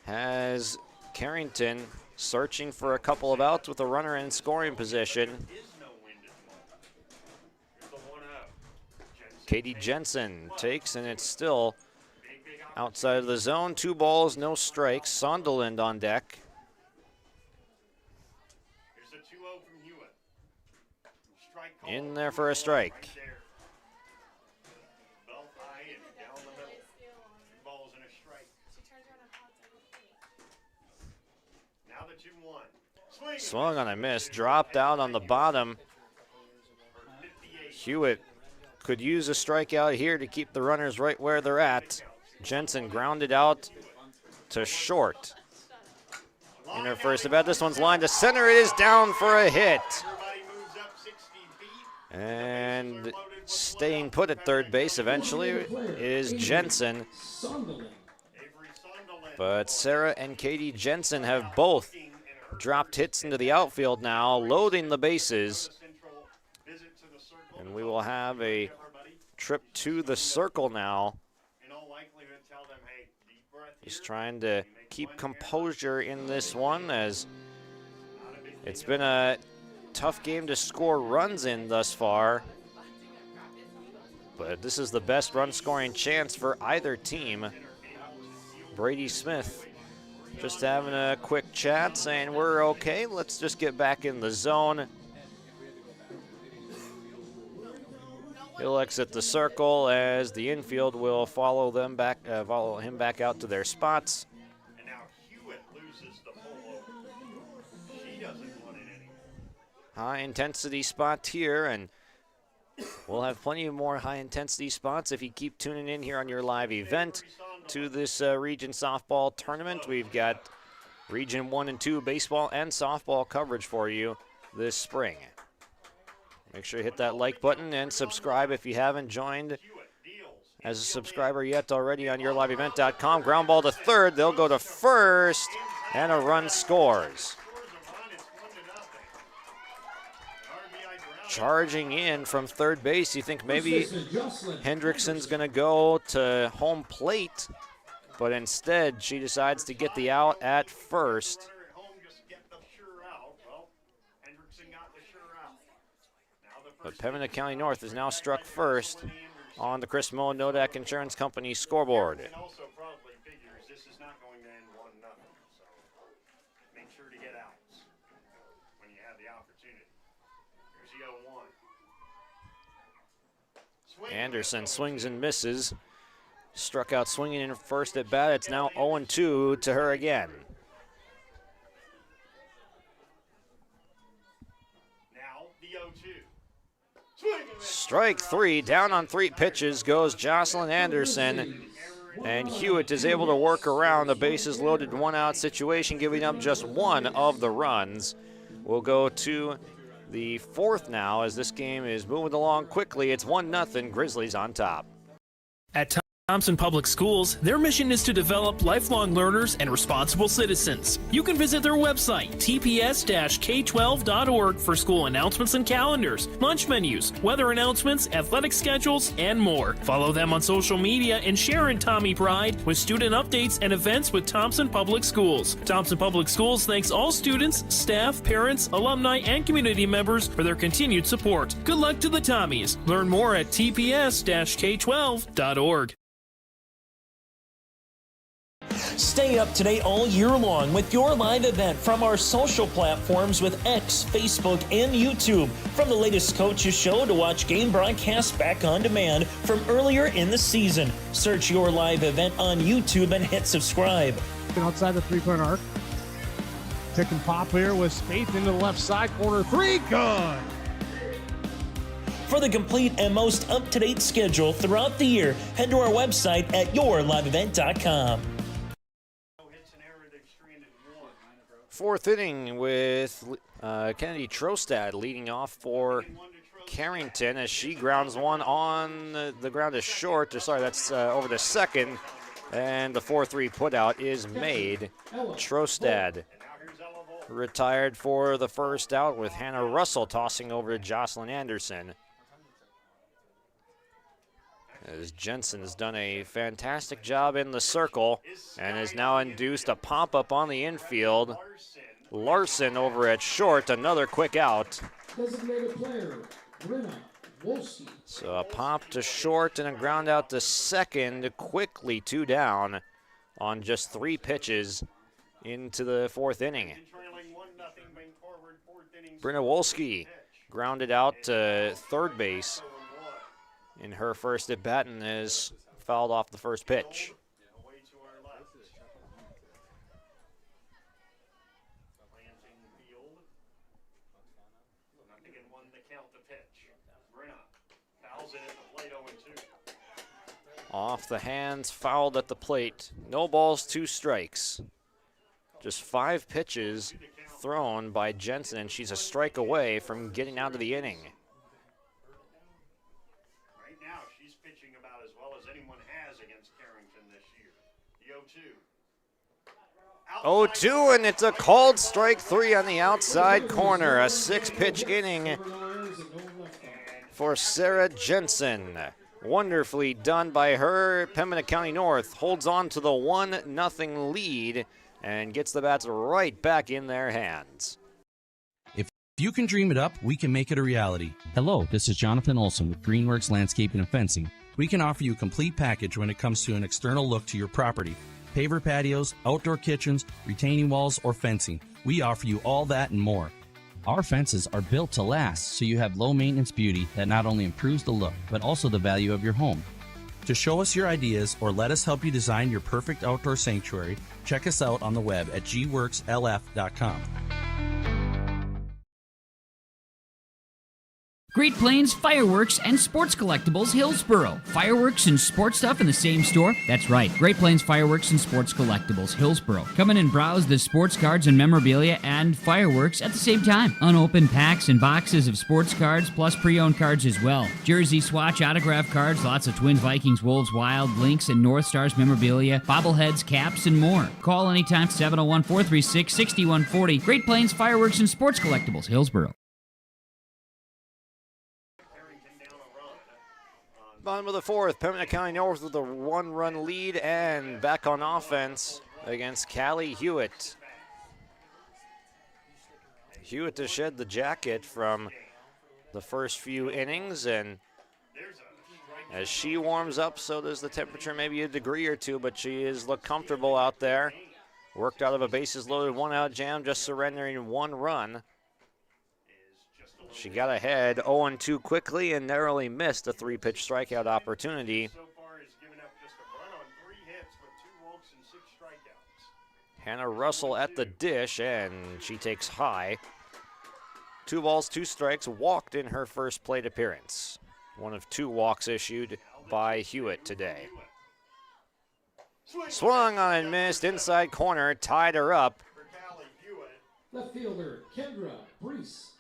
has Carrington searching for a couple of outs with a runner in scoring position. Katie Jensen takes, and it's still outside of the zone. 2 balls, no strikes. Sonderland on deck. Here's a 2-0 from Hewitt. In there for a strike. Belt high and down the middle. 2 balls and a strike. Now the 2-1. Swung on a miss, dropped out on the bottom. Hewitt could use a strikeout here to keep the runners right where they're at. Jensen grounded out to short. In her first at bat, this one's lined to center. It is down for a hit. And staying put at third base eventually is Jensen. But Sarah and Katie Jensen have both dropped hits into the outfield now, loading the bases. And we will have a trip to the circle now. Just trying to keep composure in this one, as it's been a tough game to score runs in thus far. But this is the best run scoring chance for either team. Brady Smith just having a quick chat saying we're okay, let's just get back in the zone. He'll exit the circle as the infield will follow him back out to their spots. And now Hewitt loses the pole. She doesn't want it anymore. High intensity spot here, and we'll have plenty of more high intensity spots if you keep tuning in here on your live event to this region softball tournament. We've got region 1 and 2 baseball and softball coverage for you this spring. Make sure you hit that like button and subscribe if you haven't joined as a subscriber yet already on yourliveevent.com. Ground ball to third. They'll go to first, and a run scores. Charging in from third base. You think maybe Hendrickson's going to go to home plate, but instead she decides to get the out at first. But Pembina County North is now struck first on the Chris Moe Nodak Insurance Company scoreboard. And also probably figures this is not going to end 1-0. So make sure to get outs when you have the opportunity. Here's the 0-1. Anderson swings and misses. Struck out swinging in first at bat. It's now 0-2 to her again. Now the 0-2. Strike 3, down on 3 pitches goes Jocelyn Anderson, and Hewitt is able to work around the bases loaded 1-out situation, giving up just 1 of the runs. We'll go to the 4th now as this game is moving along quickly. It's 1-0, Grizzlies on top. At Thompson Public Schools, their mission is to develop lifelong learners and responsible citizens. You can visit their website, tps-k12.org, for school announcements and calendars, lunch menus, weather announcements, athletic schedules, and more. Follow them on social media and share in Tommy Pride with student updates and events with Thompson Public Schools. Thompson Public Schools thanks all students, staff, parents, alumni, and community members for their continued support. Good luck to the Tommies. Learn more at tps-k12.org. Stay up to date all year long with your live event from our social platforms with X, Facebook, and YouTube. From the latest coaches show to watch game broadcasts back on demand from earlier in the season. Search your live event on YouTube and hit subscribe. Outside the 3-point arc. Pick and pop here with Spaeth into the left side corner. 3, good. For the complete and most up-to-date schedule throughout the year, head to our website at yourliveevent.com. 4th inning with Kennedy Trostad leading off for Carrington as she grounds one on the ground is short. Sorry, that's over to second. And the 4-3 putout is made. Trostad retired for the first out with Hannah Russell tossing over to Jocelyn Anderson. As Jensen has done a fantastic job in the circle and has now induced a pop-up on the infield. Larson over at short, another quick out. Designated player, Brenna Wolski. So a pop to short and a ground out to second, quickly 2 down on just 3 pitches into the 4th inning. Brenna Wolski grounded out to third base in her first at bat and is fouled off the first pitch. Off the hands, fouled at the plate. No balls, 2 strikes. Just 5 pitches thrown by Jensen, and she's a strike away from getting out of the inning. Right now, she's pitching about as well as anyone has against Carrington this year. The 0-2. 0-2, and it's a called strike 3 on the outside corner. A 6-pitch inning for Sarah Jensen. Wonderfully done by her. Pembina County North holds on to the 1-0 lead and gets the bats right back in their hands. If you can dream it up, we can make it a reality. Hello, this is Jonathan Olson with Greenworks Landscaping and Fencing. We can offer you a complete package when it comes to an external look to your property. Paver patios, outdoor kitchens, retaining walls, or fencing. We offer you all that and more. Our fences are built to last, so you have low maintenance beauty that not only improves the look, but also the value of your home. To show us your ideas or let us help you design your perfect outdoor sanctuary, check us out on the web at gworkslf.com. Great Plains Fireworks and Sports Collectibles, Hillsboro. Fireworks and sports stuff in the same store? That's right, Great Plains Fireworks and Sports Collectibles, Hillsboro. Come in and browse the sports cards and memorabilia and fireworks at the same time. Unopened packs and boxes of sports cards, plus pre-owned cards as well. Jersey swatch autograph cards, lots of Twins, Vikings, Wolves, Wild, Lynx, and North Stars memorabilia, bobbleheads, caps, and more. Call anytime, 701-436-6140. Great Plains Fireworks and Sports Collectibles, Hillsboro. Bottom of the 4th, Pembina County North with a 1-run lead and back on offense against Callie Hewitt. Hewitt has shed the jacket from the first few innings, and as she warms up, so does the temperature, maybe a degree or 2, but she has looked comfortable out there. Worked out of a bases-loaded 1-out jam, just surrendering 1 run. She got ahead 0-2 quickly and narrowly missed a 3-pitch strikeout opportunity. Hannah Russell at the dish, and she takes high. 2 balls, 2 strikes, walked in her first plate appearance. One of 2 walks issued by Hewitt today. Swung on and missed, inside corner, tied her up. Left fielder, Kendra Brees.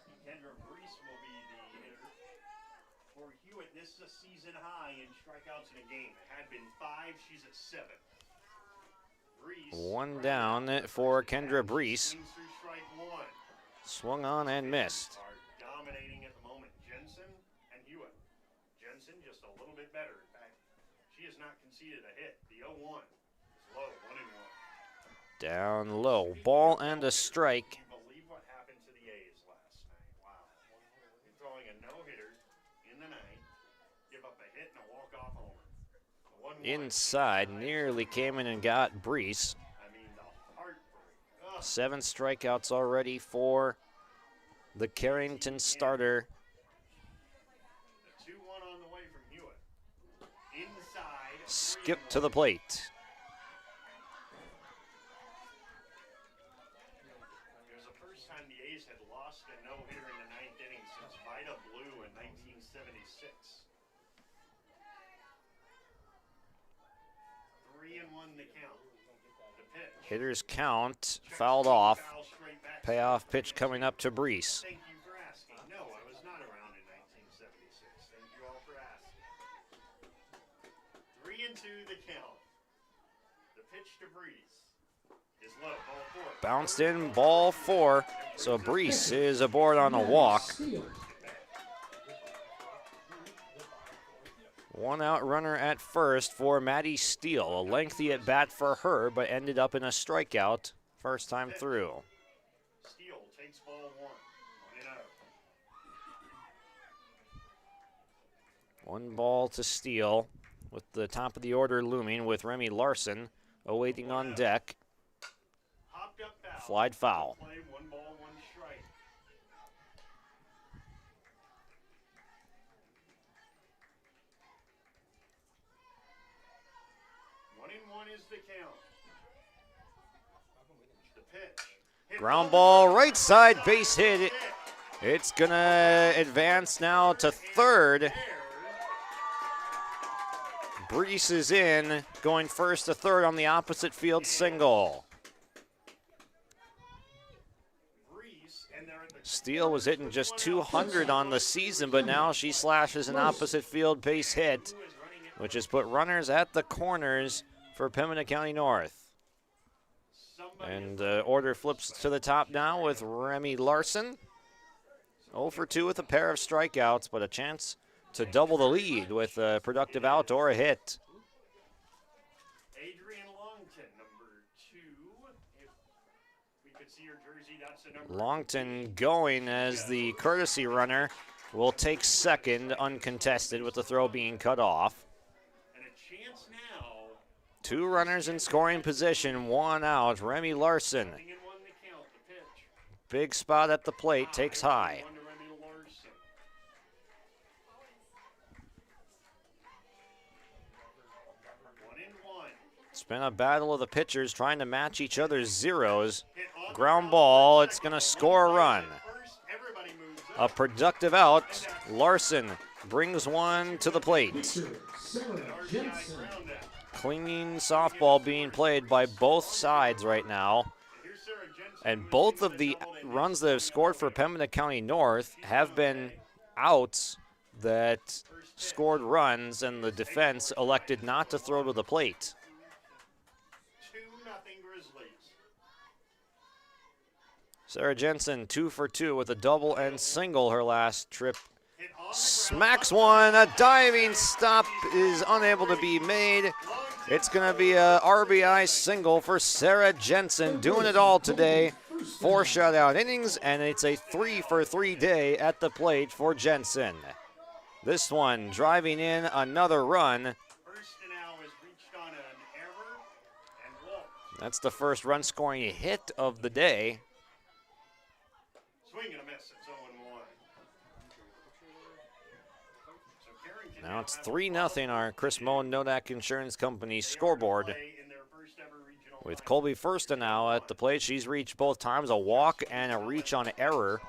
This is a season high in strikeouts in a game. It had been 5, she's at 7. Brees, 1 down for Kendra Brees. Swung on and missed. Are dominating at the moment, Jensen and Hewitt. Jensen just a little bit better. In fact, she has not conceded a hit. The 0-1 is low, 1-1. Down low, ball and a strike. Believe what happened to the A's last night. Wow. You're throwing a no-hitter in the ninth. Give up a hit and a walk-off homer. inside, nearly came in and got Brees. 7 strikeouts already for the Carrington starter. Skip to the plate. It was the first time the A's had lost a no-hitter in the 9th inning since Vida Blue in 1976. 3-1 the count. The pitch. Hitters count, fouled off. Payoff pitch coming up to Brees. Thank you for asking. No, I was not around in 1976. 2 the count. The pitch to Breeze is low, ball 4. Bounced in, ball 4. So Brees is aboard on a walk. One out runner at first for Maddie Steele. A lengthy at bat for her, but ended up in a strikeout first time through. Steele takes ball 1. 1-0. One ball to Steele with the top of the order looming with Remy Larson awaiting on deck. Flied foul. Play 1 ball, 1 strike. One is the count. The pitch. Ground ball, right side, base hit. It's gonna advance now to third. Brees is in, going first to third on the opposite field single. Steele was hitting just 200 on the season, but now she slashes an opposite field base hit, which has put runners at the corners for Pembina County North. And order flips to the top now with Remy Larson. 0 for 2 with a pair of strikeouts, but a chance to double the lead with a productive out or a hit. Adrian Longton, number 2. If we could see her jersey, that's the number. Longton going as the courtesy runner will take second uncontested with the throw being cut off. And a chance now. 2 runners in scoring position, 1 out. Remy Larson. Big spot at the plate, takes high. It's been a battle of the pitchers trying to match each other's zeros. Ground ball, it's going to score a run. A productive out. Larson brings one to the plate. Clean softball being played by both sides right now. And both of the runs that have scored for Pembina County North have been outs that scored runs, and the defense elected not to throw to the plate. 2-0 Grizzlies. Sarah Jensen 2 for 2 with a double and single her last trip. Smacks one, a diving stop is unable to be made. It's going to be a RBI single for Sarah Jensen, doing it all today. 4 shutout innings, and it's a 3 for 3 day at the plate for Jensen. This one driving in another run. That's the first run scoring hit of the day. Swing and a miss, it's 0-1. Now it's 3-0 our Chris Moen Nodak Insurance Company scoreboard. With Colby Firsta now at the plate. She's reached both times, a walk and a reach on error.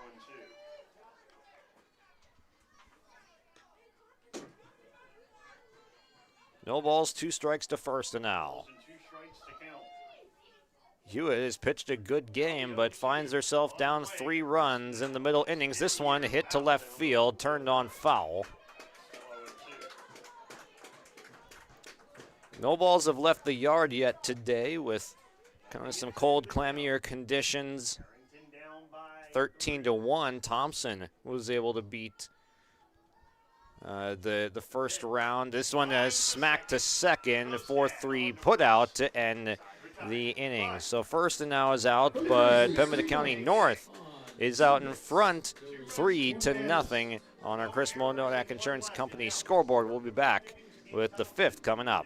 No balls, 2 strikes to Firsta now. Hewitt has pitched a good game, but finds herself down 3 runs in the middle innings. This one hit to left field, turned on foul. No balls have left the yard yet today with kind of some cold, clammier conditions. 13-1, Thompson was able to beat the first round. This one has smacked to second, 4-3 put out to end the inning. So Firsta now is out, but Pembina County North is out in front, 3-0 on our Chris Moen Nodak Insurance Company scoreboard. We'll be back with the 5th coming up.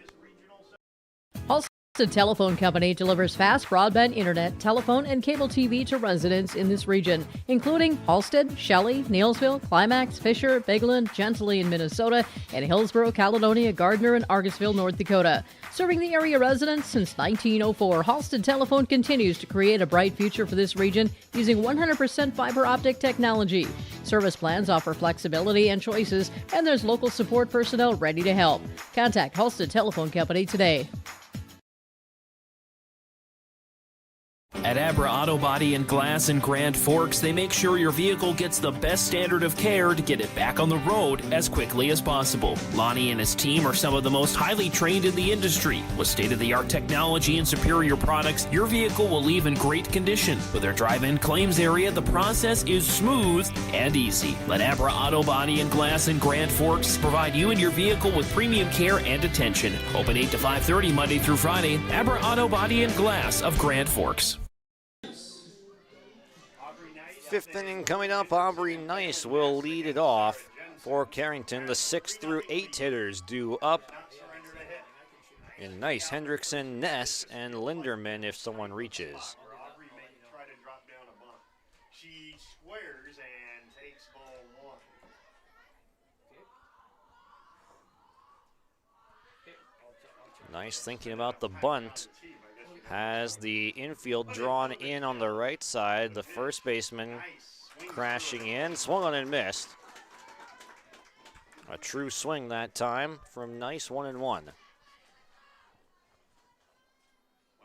Halstead Telephone Company delivers fast broadband internet, telephone, and cable TV to residents in this region, including Halstead, Shelley, Neelsville, Climax, Fisher, Bigland, Gentilly in Minnesota, and Hillsborough, Caledonia, Gardner, and Argusville, North Dakota. Serving the area residents since 1904, Halstead Telephone continues to create a bright future for this region using 100% fiber optic technology. Service plans offer flexibility and choices, and there's local support personnel ready to help. Contact Halstead Telephone Company today. At Abra Auto Body and Glass in Grand Forks, they make sure your vehicle gets the best standard of care to get it back on the road as quickly as possible. Lonnie and his team are some of the most highly trained in the industry. With state-of-the-art technology and superior products, your vehicle will leave in great condition. With their drive-in claims area, the process is smooth and easy. Let Abra Auto Body and Glass in Grand Forks provide you and your vehicle with premium care and attention. Open 8 to 5:30 Monday through Friday. Abra Auto Body and Glass of Grand Forks. Fifth inning coming up. Aubrey Nice will lead it off for Carrington. The 6 through 8 hitters due up. And Nice, Hendrickson, Ness, and Linderman if someone reaches. She squares and takes ball 1. Nice thinking about the bunt. Has the infield drawn in on the right side. The first baseman crashing in, swung on and missed. A true swing that time from Nice, 1-1. 1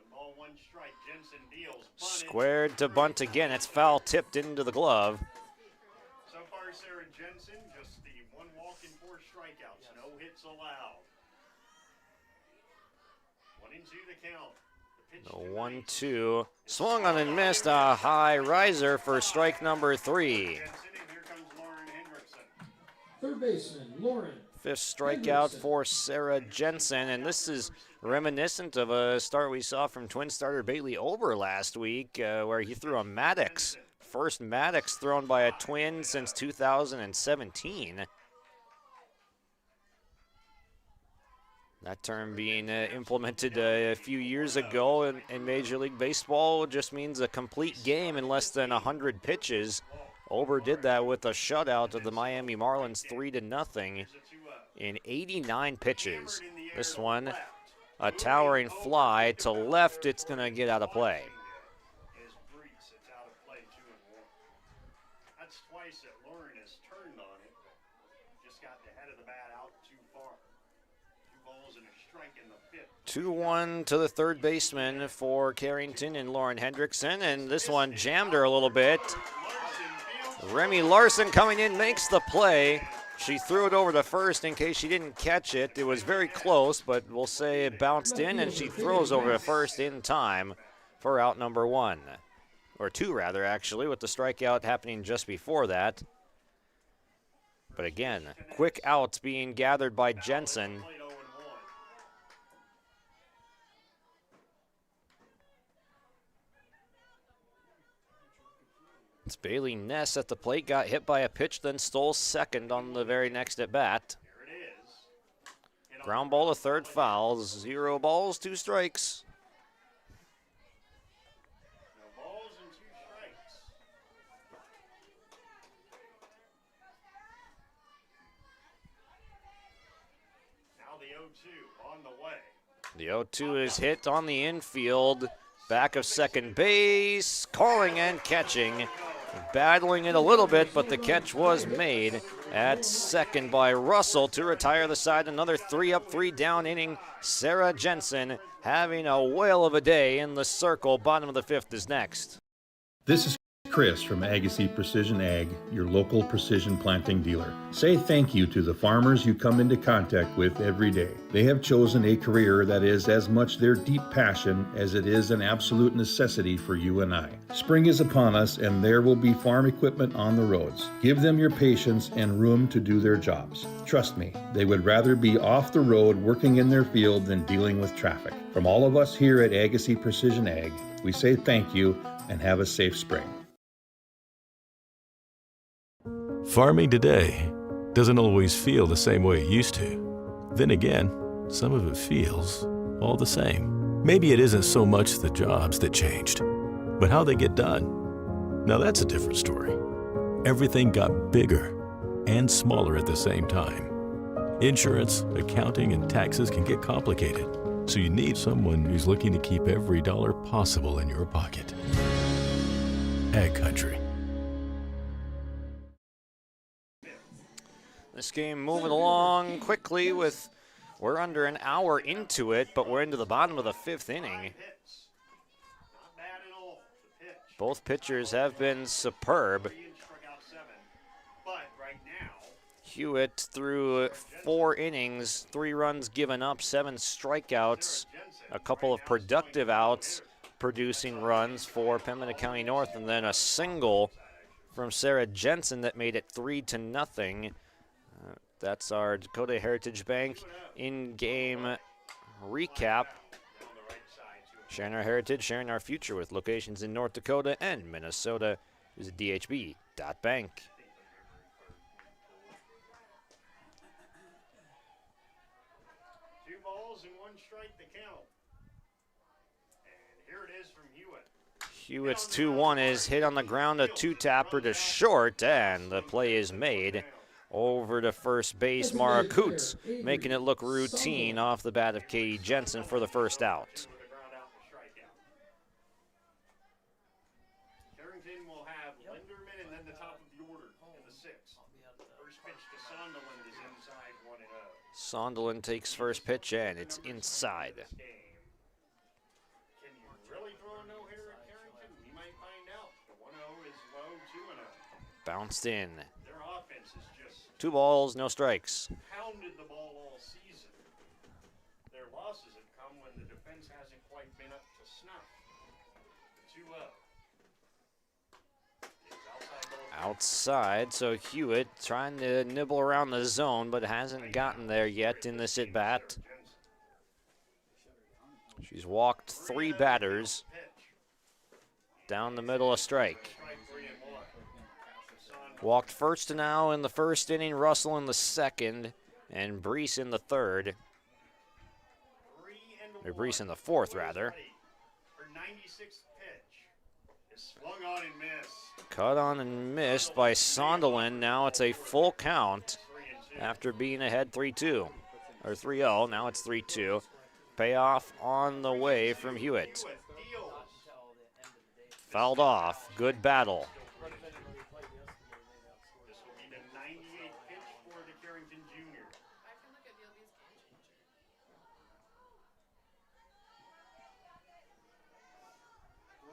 ball, 1 strike. Jensen deals. Squared to bunt again. It's foul tipped into the glove. So far, Sarah Jensen, just the 1 walk and 4 strikeouts. No hits allowed. 1-2 the count. The 1-2. Swung on and missed. A high riser for strike number 3. Third baseman, Lauren. 5th strikeout for Sarah Jensen, and this is reminiscent of a start we saw from twin starter Bailey Ober last week, where he threw a Maddox. First Maddox thrown by a twin since 2017. That term being implemented a few years ago in Major League Baseball just means a complete game in less than 100 pitches. Ober did that with a shutout of the Miami Marlins 3-0 in 89 pitches. This one, a towering fly to left. It's going to get out of play. That's twice that Lauren has turned on it. Just got the head of the bat out too far. 2 balls and a strike in the 5th. 2-1 to the third baseman for Carrington and Lauren Hendrickson, and this one jammed her a little bit. Remy Larson coming in makes the play. She threw it over to first in case she didn't catch it. It was very close, but we'll say it bounced in, and she throws over to first in time for out number 1. Or 2, rather, actually, with the strikeout happening just before that. But again, quick outs being gathered by Jensen. It's Bailey Ness at the plate, got hit by a pitch, then stole second on the very next at bat. Ground ball to third, foul. 0 balls, 2 strikes. No balls and 2 strikes. Now the 0-2 on the way. The 0-2 is hit on the infield. Back of second base, calling and catching. Battling it a little bit, but the catch was made at second by Russell to retire the side. Another 3 up, 3 down inning. Sarah Jensen having a whale of a day in the circle. Bottom of the 5th is next. This is Chris from Agassiz Precision Ag, your local precision planting dealer. Say thank you to the farmers you come into contact with every day. They have chosen a career that is as much their deep passion as it is an absolute necessity for you and I. Spring is upon us and there will be farm equipment on the roads. Give them your patience and room to do their jobs. Trust me, they would rather be off the road working in their field than dealing with traffic. From all of us here at Agassiz Precision Ag, we say thank you and have a safe spring. Farming today doesn't always feel the same way it used to. Then again, some of it feels all the same. Maybe it isn't so much the jobs that changed, but how they get done. Now that's a different story. Everything got bigger and smaller at the same time. Insurance, accounting, and taxes can get complicated, so you need someone who's looking to keep every dollar possible in your pocket. Ag Country. This game moving along quickly with, we're under an hour into it, but we're into the bottom of the 5th inning. Both pitchers have been superb. Hewitt through 4 innings, 3 runs given up, 7 strikeouts, a couple of productive outs, producing runs for Pembina County North, and then a single from Sarah Jensen that made it 3-0. That's our Dakota Heritage Bank in-game recap. Sharing our heritage, sharing our future with locations in North Dakota and Minnesota. Visit dhb.bank. 2 balls and 1 strike to count. And here it is from Hewitt. Hewitt's 2-1 is hit on the ground, a 2-tapper to short, and the play is made over to first base. Mara Coots making it look routine off the bat of Katie Jensen for the first out. Carrington will have Linderman and then the top of the order in the 6th. First pitch to Sonderland is inside 1-0. Sonderland takes first pitch, and it's inside. Can you really throw a no-hitter at Carrington? We might find out. The 1-0 is low, 2-0. Bounced in. Their offense is just 2 balls, no strikes. pounded the ball all season. Their losses have come when the defense hasn't quite been up to snuff. 2-0. Outside, so Hewitt trying to nibble around the zone, but hasn't gotten there yet in this at-bat. She's walked 3 batters. Down the middle, a strike. Walked first to now in the first inning, Russell in the second, and Brees in the third. Or Brees in the fourth, rather. Her 96th pitch is swung on and missed. Cut on and missed by Sonderland. Now it's a full count after being ahead 3-2. Or 3-0, now it's 3-2. Payoff on the way from Hewitt. Fouled off, good battle. This will be the 98th pitch for the Carrington Junior.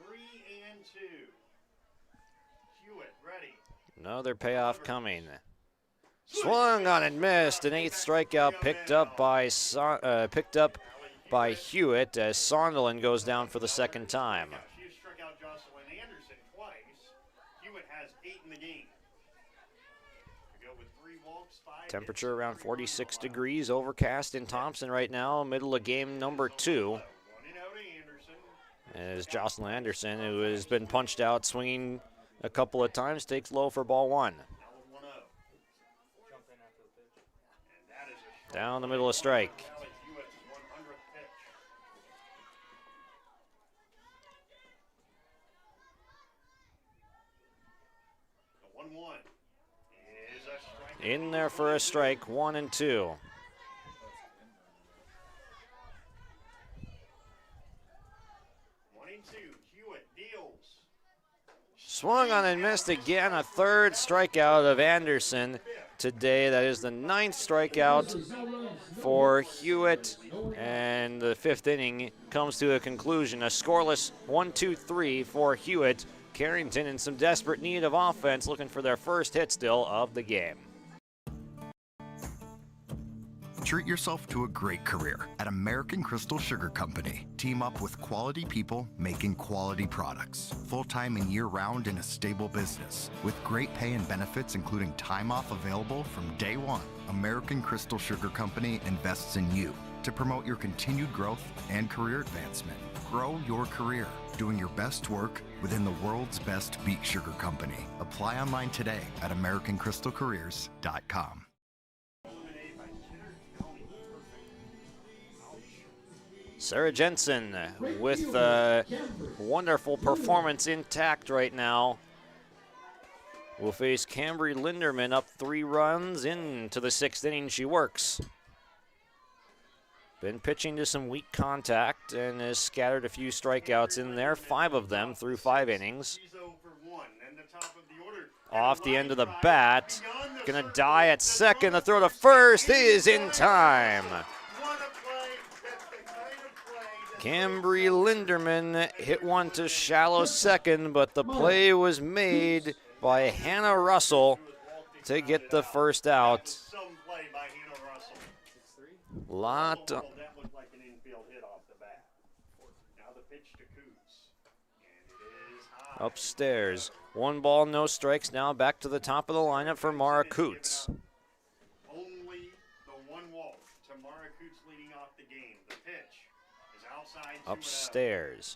3-2. Hewitt ready. Another payoff coming. Swung on and missed. An 8th strikeout picked up by Hewitt as Sonderland goes down for the second time. She has struck out Jocelyn Anderson twice. Hewitt has 8 in the game. To go with 3 walks, 5 Temperature around 46 degrees, overcast in Thompson right now, middle of game number 2. As Jocelyn Anderson, who has been punched out swinging a couple of times, takes low for ball 1. Down the middle of strike. In there for a strike, 1-2. Swung on and missed again. A 3rd strikeout of Anderson today. That is the 9th strikeout for Hewitt. And the 5th inning comes to a conclusion. A scoreless 1-2-3 for Hewitt. Carrington in some desperate need of offense, looking for their first hit still of the game. Treat yourself to a great career at American Crystal Sugar Company. Team up with quality people making quality products. Full-time and year-round in a stable business. With great pay and benefits including time off available from day one. American Crystal Sugar Company invests in you to promote your continued growth and career advancement. Grow your career, doing your best work within the world's best beet sugar company. Apply online today at AmericanCrystalCareers.com. Sarah Jensen with a wonderful performance intact right now. Will face Cambry Linderman up 3 runs into the 6th inning. She works. Been pitching to some weak contact and has scattered a few strikeouts in there, 5 of them through 5 innings. Off the end of the bat, gonna die at second. The throw to first is in time. Cambry Linderman hit one to shallow second, but the play was made by Hannah Russell to get the first out. Lot. Upstairs. 1 ball, no strikes. Now back to the top of the lineup for Mara Coots. Only the 1 walk to Mara Coots leading off the game. The pitch is outside. Upstairs.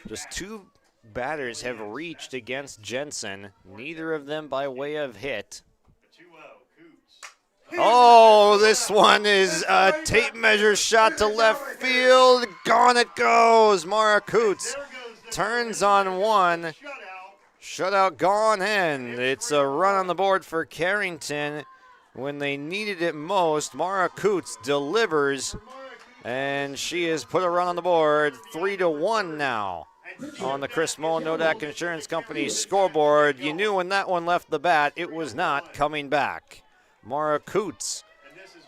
Just 2 batters have reached against Jensen, neither of them by way of hit. Oh, this one is a tape measure shot to left field. Gone it goes. Mara Coots turns on 1. Shutout gone in. It's a run on the board for Carrington when they needed it most. Mara Coots delivers, and she has put a run on the board. 3-1 now on the Chris Mullen Nodak Insurance Company scoreboard. You knew when that one left the bat, it was not coming back. Mara Coots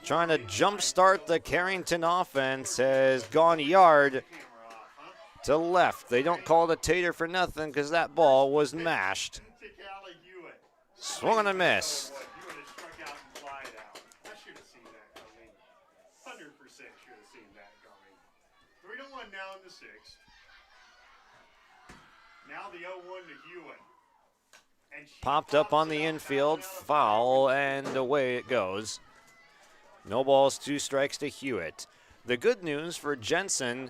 trying to jumpstart the Carrington offense has gone yard to left. They don't call it a tater for nothing because that ball was mashed. Swung and a miss. Now in the 6th. Now the 0-1 to Hewitt. Popped up on the infield, foul, and away it goes. No balls, 2 strikes to Hewitt. The good news for Jensen,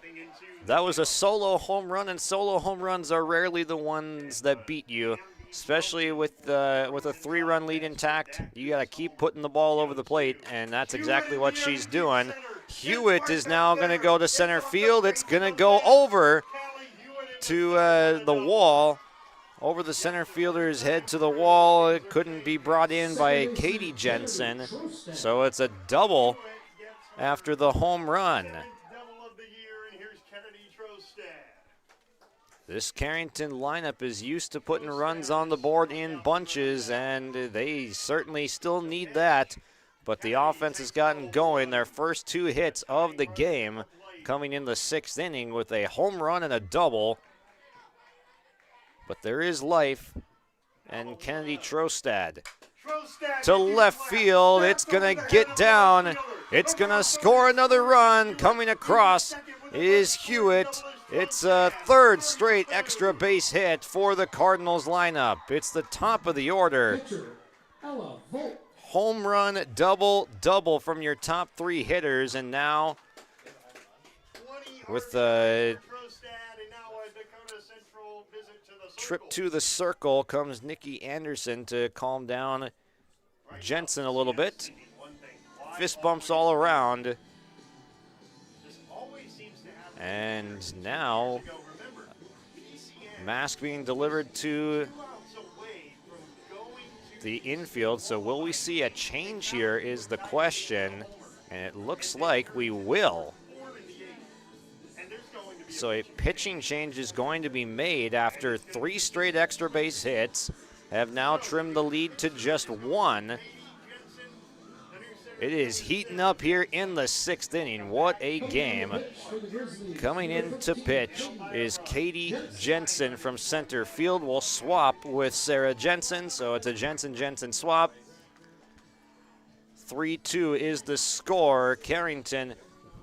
that was a solo home run, and solo home runs are rarely the ones that beat you, especially with a 3-run lead intact. You got to keep putting the ball over the plate, and that's exactly what she's doing. Hewitt is now going to go to center field. It's going to go over to the wall, over the center fielder's head to the wall. It couldn't be brought in by Katie Jensen, so it's a double after the home run. This Carrington lineup is used to putting runs on the board in bunches, and they certainly still need that. But the offense has gotten going. Their first 2 hits of the game coming in the 6th inning with a home run and a double. But there is life, and Kennedy Trostad to left field. It's going to get down. It's going to score another run. Coming across is Hewitt. It's a 3rd straight extra base hit for the Cardinals lineup. It's the top of the order. Home run, double from your top 3 hitters, and now with the trip to the circle comes Nikki Anderson to calm down Jensen a little bit. Fist bumps all around. And now, mask being delivered to the infield. So will we see a change here is the question. And it looks like we will. So a pitching change is going to be made after 3 straight extra base hits. Have now trimmed the lead to just 1. It is heating up here in the 6th inning. What a game. Coming in to pitch is Katie Jensen from center field. Will swap with Sarah Jensen, so it's a Jensen-Jensen swap. 3-2 is the score. Carrington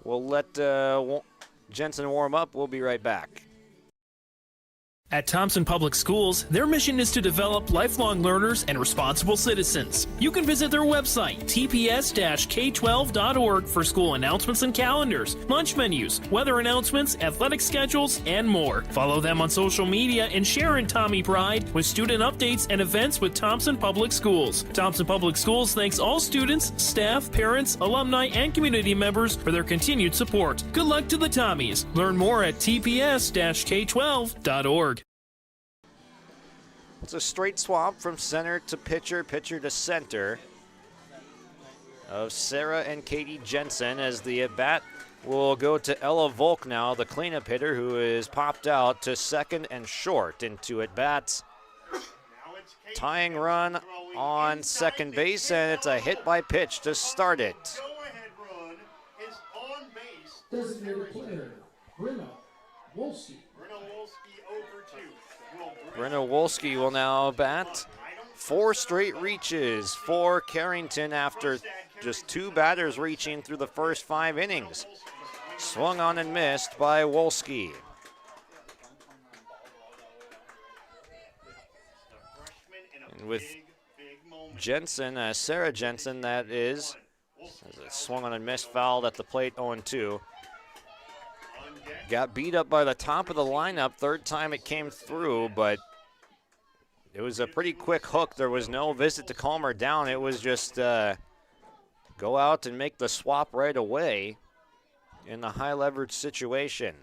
will let Jensen warm up. We'll be right back. At Thompson Public Schools, their mission is to develop lifelong learners and responsible citizens. You can visit their website, tps-k12.org, for school announcements and calendars, lunch menus, weather announcements, athletic schedules, and more. Follow them on social media and share in Tommy Pride with student updates and events with Thompson Public Schools. Thompson Public Schools thanks all students, staff, parents, alumni, and community members for their continued support. Good luck to the Tommies. Learn more at tps-k12.org. It's a straight swap from center to pitcher, pitcher to center of Sarah and Katie Jensen, as the at-bat will go to Ella Volk now, the cleanup hitter, who is popped out to second and short into at-bats. Tying run on second base, and it's a hit by pitch to start it. Go-ahead run is on base Designated player, Brenna Wolski. Brenna Wolski will now bat. 4 straight reaches for Carrington after just 2 batters reaching through the first 5 innings. Swung on and missed by Wolski. And with Jensen, Sarah Jensen, that is, as it swung on and missed, fouled at the plate, 0-2. Got beat up by the top of the lineup, 3rd time it came through, but it was a pretty quick hook. There was no visit to calm her down. It was just go out and make the swap right away in the high leverage situation.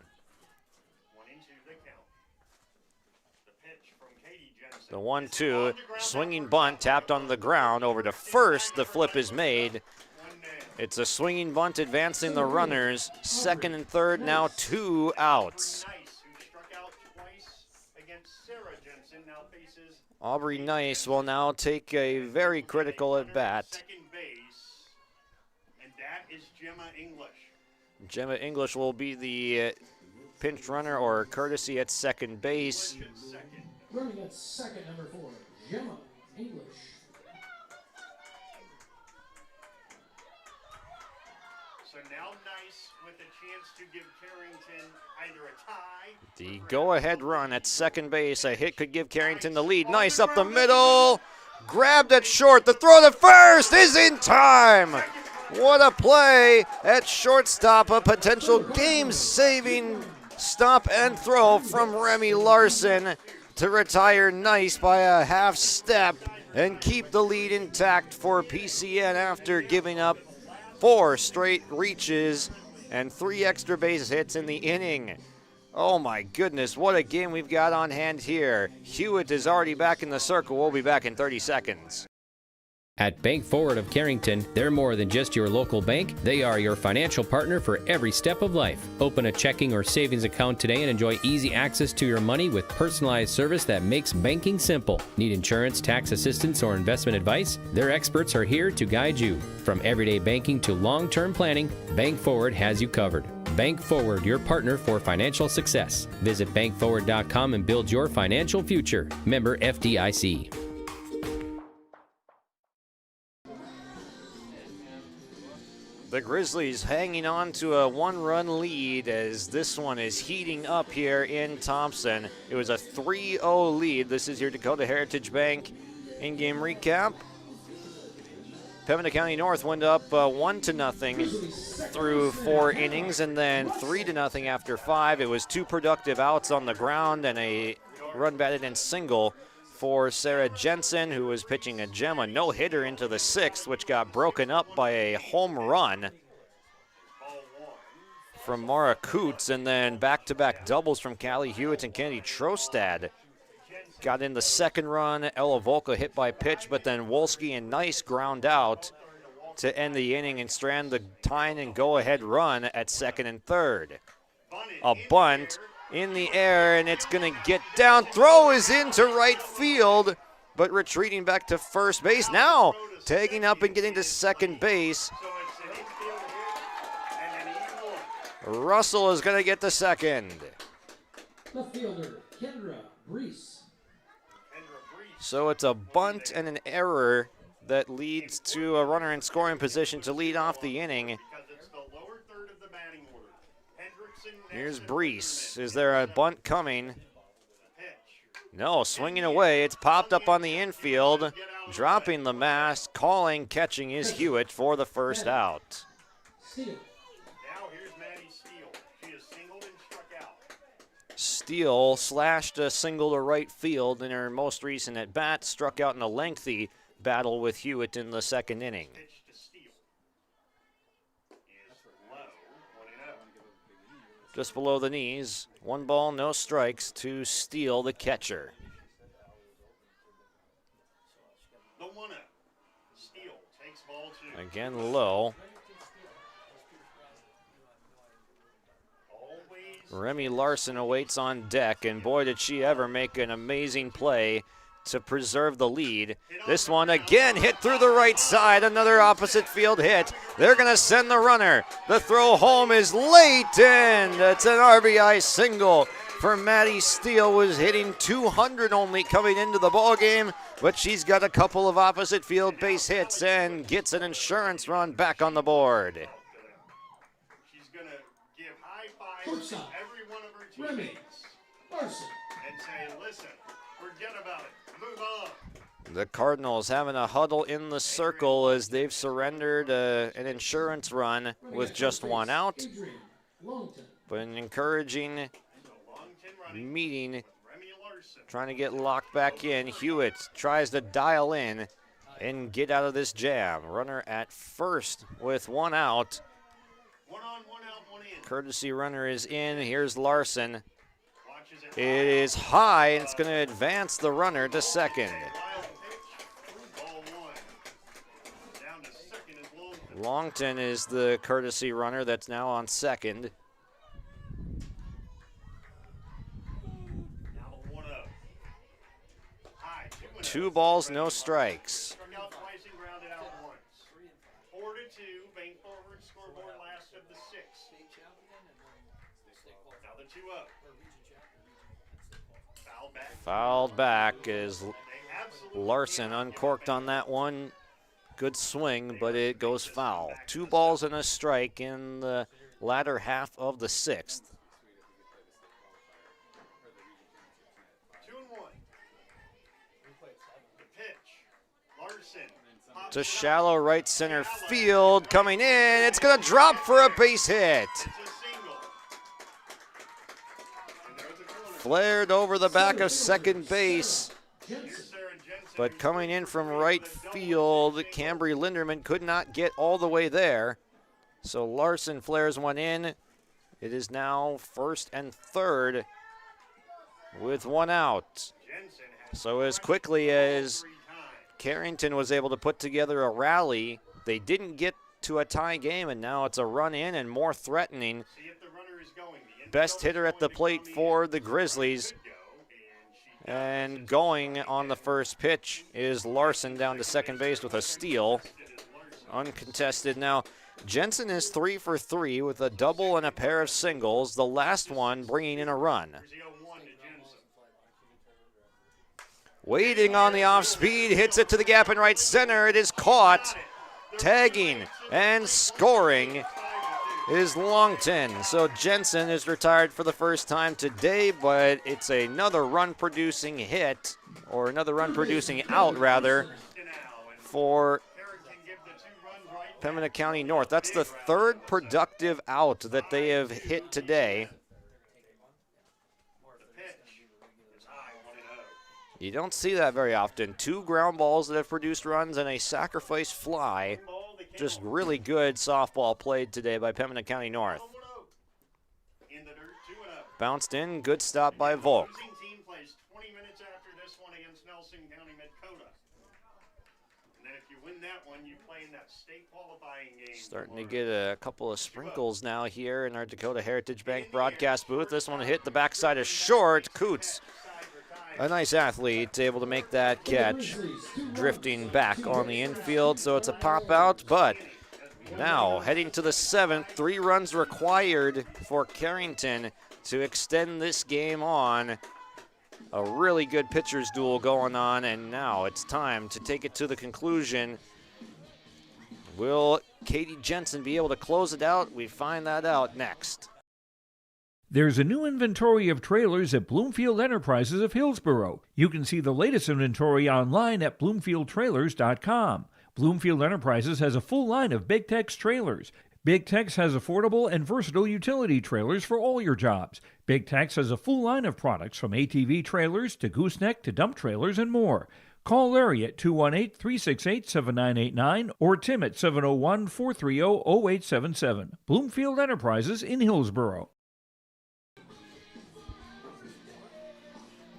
The 1-2, swinging bunt, tapped on the ground over to first. The flip is made. It's a swinging bunt advancing the runners. 2nd and 3rd, now 2 outs. Aubrey Nice will now take a very critical at bat. And that is Gemma English. Gemma English will be the pinch runner or courtesy at second base. Running at second, number 4, Gemma English. So now Nice with a chance to give Carrington either a tie. The go-ahead run at second base. A hit could give Carrington the lead. Nice up the middle. Grabbed at short. The throw to first is in time. What a play at shortstop. A potential game-saving stop and throw from Remy Larson to retire Nice by a half step and keep the lead intact for PCN after giving up 4 straight reaches and 3 extra base hits in the inning. Oh my goodness, what a game we've got on hand here. Hewitt is already back in the circle. We'll be back in 30 seconds. At Bank Forward of Carrington, they're more than just your local bank. They are your financial partner for every step of life. Open a checking or savings account today and enjoy easy access to your money with personalized service that makes banking simple. Need insurance, tax assistance, or investment advice? Their experts are here to guide you. From everyday banking to long-term planning, Bank Forward has you covered. Bank Forward, your partner for financial success. Visit bankforward.com and build your financial future. Member FDIC. The Grizzlies hanging on to a 1-run lead as this one is heating up here in Thompson. It was a 3-0 lead. This is your Dakota Heritage Bank in-game recap. Pembina County North went up 1-0 through 4 innings and then 3-0 after 5. It was 2 productive outs on the ground and a run batted in single for Sarah Jensen, who was pitching a gem, a no-hitter into the 6th, which got broken up by a home run from Mara Coots, and then back-to-back doubles from Callie Hewitt and Kennedy Trostad. Got in the 2nd run, Ella Volka hit by pitch, but then Wolski and Nice ground out to end the inning and strand the tying and go-ahead run at 2nd and 3rd. A bunt in the air, and it's going to get down. Throw is into right field, but retreating back to first base. Now tagging up and getting to second base. Russell is going to get the second. Left fielder, Kendra Brees. So it's a bunt and an error that leads to a runner in scoring position to lead off the inning. Here's Brees. Is there a bunt coming? No, swinging away. It's popped up on the infield. Dropping the mask, calling, catching is Hewitt for the first out. Now here's Maddie Steele. She has singled and struck out. Steele slashed a single to right field in her most recent at-bat, struck out in a lengthy battle with Hewitt in the 2nd inning. Just below the knees, 1 ball, no strikes to Steele, the catcher. The 1-0. Steele takes ball 2. Again low. Remy Larson awaits on deck, and boy did she ever make an amazing play to preserve the lead. This one again hit through the right side, another opposite field hit. They're going to send the runner. The throw home is late, and it's an RBI single for Maddie Steele, was hitting 200 only coming into the ball game, but she's got a couple of opposite field base hits and gets an insurance run back on the board. She's going to give high fives to every one of her teammates and say, listen, forget about it. Move on. The Cardinals having a huddle in the circle as they've surrendered an insurance run with just one out. But an encouraging meeting, trying to get locked back in. Hewitt tries to dial in and get out of this jam. Runner at first with one out. Courtesy runner is in. Here's Larson. It is high, and it's going to advance the runner to second. Longton is the courtesy runner that's now on second. Two balls, no strikes. 4-2, Bank Forward scoreboard last of the 6th. Now the 2 up. Fouled back as Larson uncorked on that one. Good swing, but it goes foul. 2 balls and a strike in the latter half of the 6th. 2-1. The pitch. Larson. To shallow right center field, coming in. It's going to drop for a base hit. Flared over the back of second base. But coming in from right field, Cambry Linderman could not get all the way there. So Larson flares one in. It is now first and third with one out. So as quickly as Carrington was able to put together a rally, they didn't get to a tie game, and now it's a run in and more threatening. Best hitter at the plate for the Grizzlies. And going on the first pitch is Larson down to second base with a steal. Uncontested. Now, Jensen is 3 for 3 with a double and a pair of singles, the last one bringing in a run. Waiting on the off speed, hits it to the gap in right center. It is caught. Tagging and scoring is Longton. So Jensen is retired for the first time today, but it's another run-producing hit, or another run-producing out, rather, for Pembina County North. That's the third productive out that they have hit today. You don't see that very often. 2 ground balls that have produced runs and a sacrifice fly. Just really good softball played today by Pembina County North. Bounced in, good stop by Volk. Team plays 20 minutes after this one against Nelson County Midkota. And then if you win that one, you play in that state qualifying game. Starting to get a couple of sprinkles now here in our Dakota Heritage Bank broadcast booth. This one hit the backside of short. Coots, a nice athlete, able to make that catch, drifting back on the infield, so it's a pop out. But now heading to the 7th, 3 runs required for Carrington to extend this game on. A really good pitcher's duel going on, and now it's time to take it to the conclusion. Will Katie Jensen be able to close it out? We find that out next. There's a new inventory of trailers at Bloomfield Enterprises of Hillsborough. You can see the latest inventory online at bloomfieldtrailers.com. Bloomfield Enterprises has a full line of Big Tex trailers. Big Tex has affordable and versatile utility trailers for all your jobs. Big Tex has a full line of products from ATV trailers to gooseneck to dump trailers and more. Call Larry at 218-368-7989 or Tim at 701-430-0877. Bloomfield Enterprises in Hillsborough.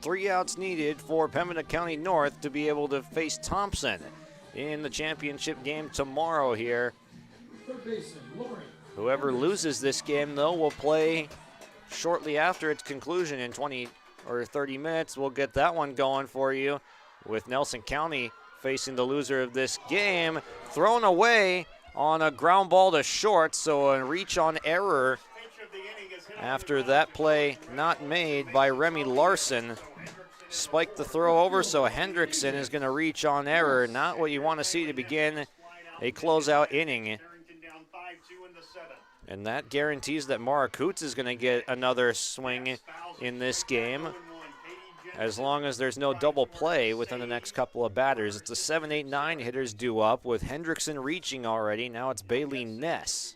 3 outs needed for Pembina County North to be able to face Thompson in the championship game tomorrow here. Whoever loses this game, though, will play shortly after its conclusion in 20 or 30 minutes. We'll get that one going for you. with Nelson County facing the loser of this game. Thrown away on a ground ball to short, so a reach on error after that play not made by Remy Larson. Spiked the throw over, so Hendrickson is going to reach on error. Not what you want to see to begin a closeout inning. And that guarantees that Mara Coots is going to get another swing in this game, as long as there's no double play within the next couple of batters. It's a 7, 8, 9 hitters due up with Hendrickson reaching already. Now it's Bailey Ness.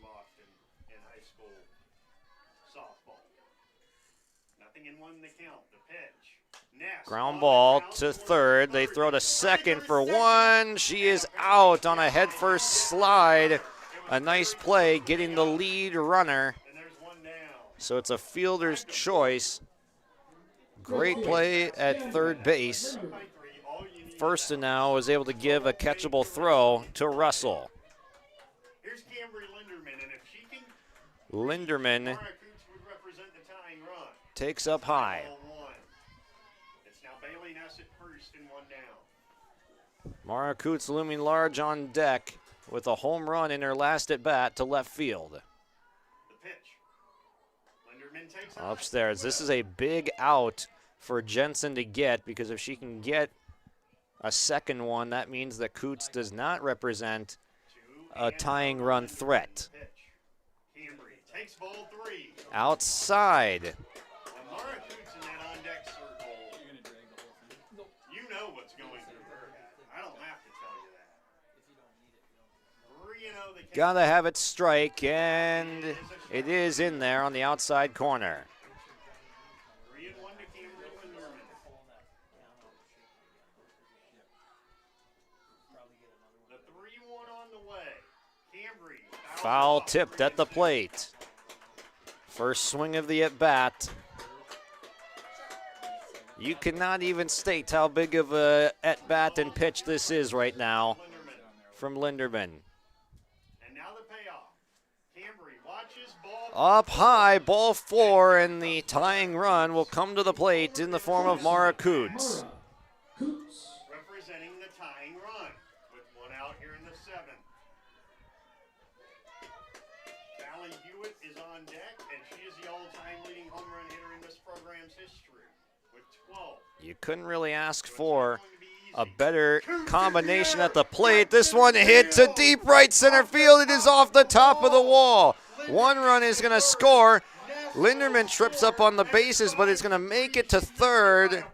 Ground ball to third. They throw to second for one. She is out on a headfirst slide. A nice play getting the lead runner. So it's a fielder's choice. Great play at third base. First and now was able to give a catchable throw to Russell. Linderman takes up high. Mara Coots looming large on deck with a home run in her last at bat to left field. Upstairs, this is a big out for Jensen to get, because if she can get a second one, that means that Coots does not represent a tying run threat. Outside. Gotta have it strike, and it is in there on the outside corner. Foul tipped at the plate. First swing of the at-bat. You cannot even state how big of a at-bat and pitch this is right now from Linderman. Up high, ball 4, and the tying run will come to the plate in the form of Mara Coots. Representing the tying run with one out here in the 7th. Callie Hewitt is on deck, and she is the all-time leading home run hitter in this program's history with 12. You couldn't really ask for a better combination at the plate. This one hit to deep right center field. It is off the top of the wall. One run is going to score. Linderman trips up on the bases, but it's going to make it to third.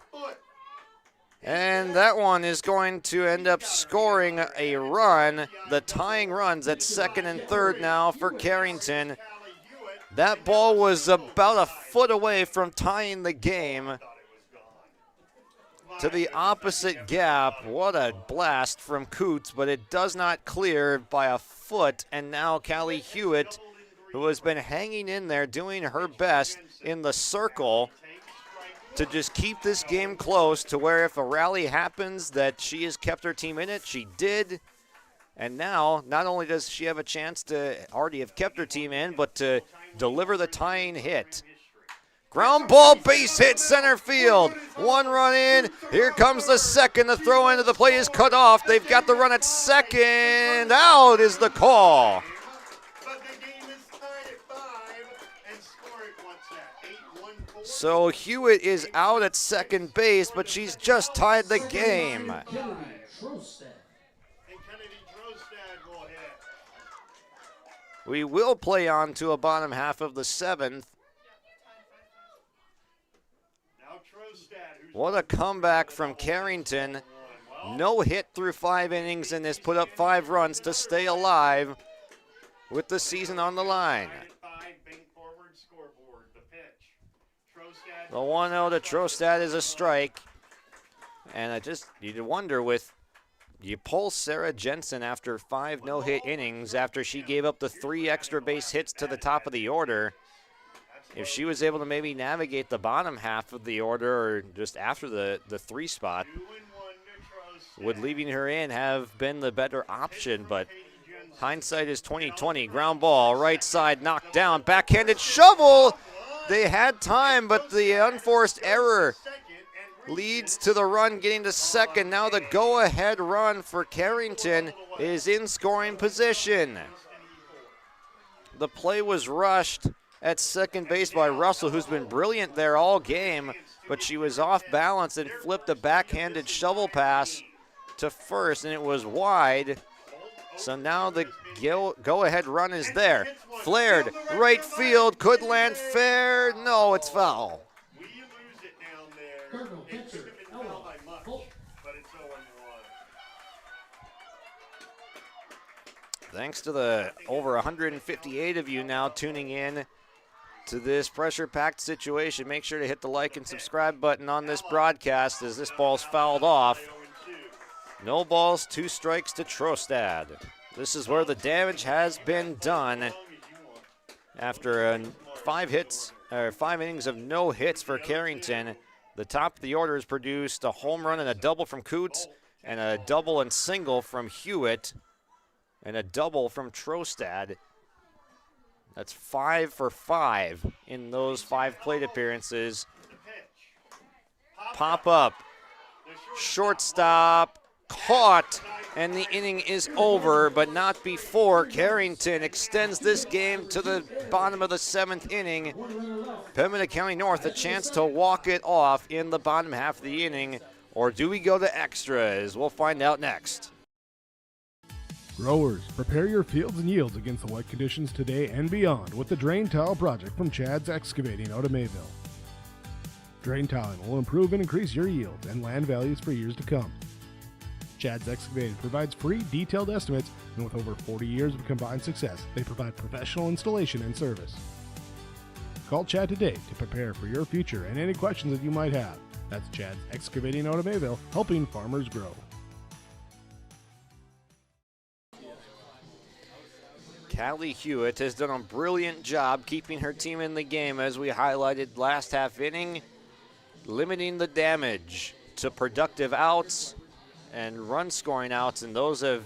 And that one is going to end up scoring a run. The tying runs at second and third now for Carrington. That ball was about a foot away from tying the game. To the opposite gap. What a blast from Coots, but it does not clear by a foot. And now Callie Hewitt, who has been hanging in there, doing her best in the circle to just keep this game close, to where if a rally happens that she has kept her team in it. She did. And now, not only does she have a chance to already have kept her team in, but to deliver the tying hit. Ground ball, base hit, center field. One run in. Here comes the second. The throw into the plate is cut off. They've got the run at second. Out is the call. So Hewitt is out at second base, but she's just tied the game. We will play on to a bottom half of the 7th. What a comeback from Carrington. No hit through 5 innings and has put up 5 runs to stay alive with the season on the line. The 1-0 to Trostad is a strike. And you wonder you pull Sarah Jensen after 5 no-hit innings after she gave up the 3 extra base hits to the top of the order. If she was able to maybe navigate the bottom half of the order, or just after the 3 spot, would leaving her in have been the better option, but hindsight is 20/20. Ground ball, right side, knocked down, backhanded shovel. They had time, but the unforced error leads to the run getting to second. Now the go-ahead run for Carrington is in scoring position. The play was rushed at second base by Russell, who's been brilliant there all game, but she was off balance and flipped a backhanded shovel pass to first, and it was wide. So now the go-ahead run is there. Flared, right field, could land fair. No, it's foul. Thanks to the over 158 of you now tuning in to this pressure-packed situation. Make sure to hit the like and subscribe button on this broadcast as this ball's fouled off. No balls, 2 strikes to Trostad. This is where the damage has been done after 5 innings of no hits for Carrington. The top of the order has produced a home run and a double from Coots, and a double and single from Hewitt, and a double from Trostad. That's 5 for 5 in those 5 plate appearances. Pop up, shortstop, caught, and the inning is over, but not before Carrington extends this game to the bottom of the 7th inning. Pembina County North a chance to walk it off in the bottom half of the inning, or do we go to extras? We'll find out next. Growers, prepare your fields and yields against the wet conditions today and beyond with the Drain Tile Project from Chad's Excavating out of Mayville. Drain tiling will improve and increase your yields and land values for years to come. Chad's Excavating provides free detailed estimates, and with over 40 years of combined success, they provide professional installation and service. Call Chad today to prepare for your future and any questions that you might have. That's Chad's Excavating out of Mayville, helping farmers grow. Callie Hewitt has done a brilliant job keeping her team in the game, as we highlighted last half inning, limiting the damage to productive outs and run scoring outs, and those have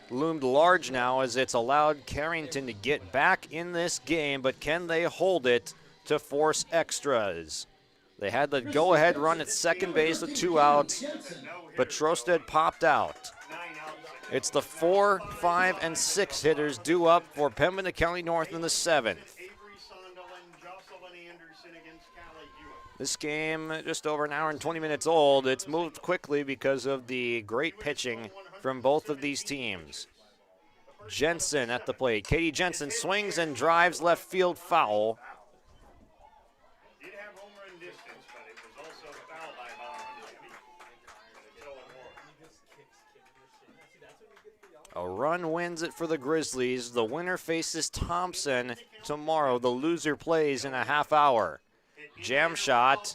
loomed large now as it's allowed Carrington to get back in this game, but can they hold it to force extras? They had the go-ahead run at second base with 2 outs, but Trostad popped out. It's the 4, 5, and 6 hitters due up for Pembina County North in the 7th. This game just over an hour and 20 minutes old. It's moved quickly because of the great pitching from both of these teams. Jensen at the plate. Katie Jensen swings and drives left field foul. A run wins it for the Grizzlies. The winner faces Thompson tomorrow. The loser plays in a half hour. Jam shot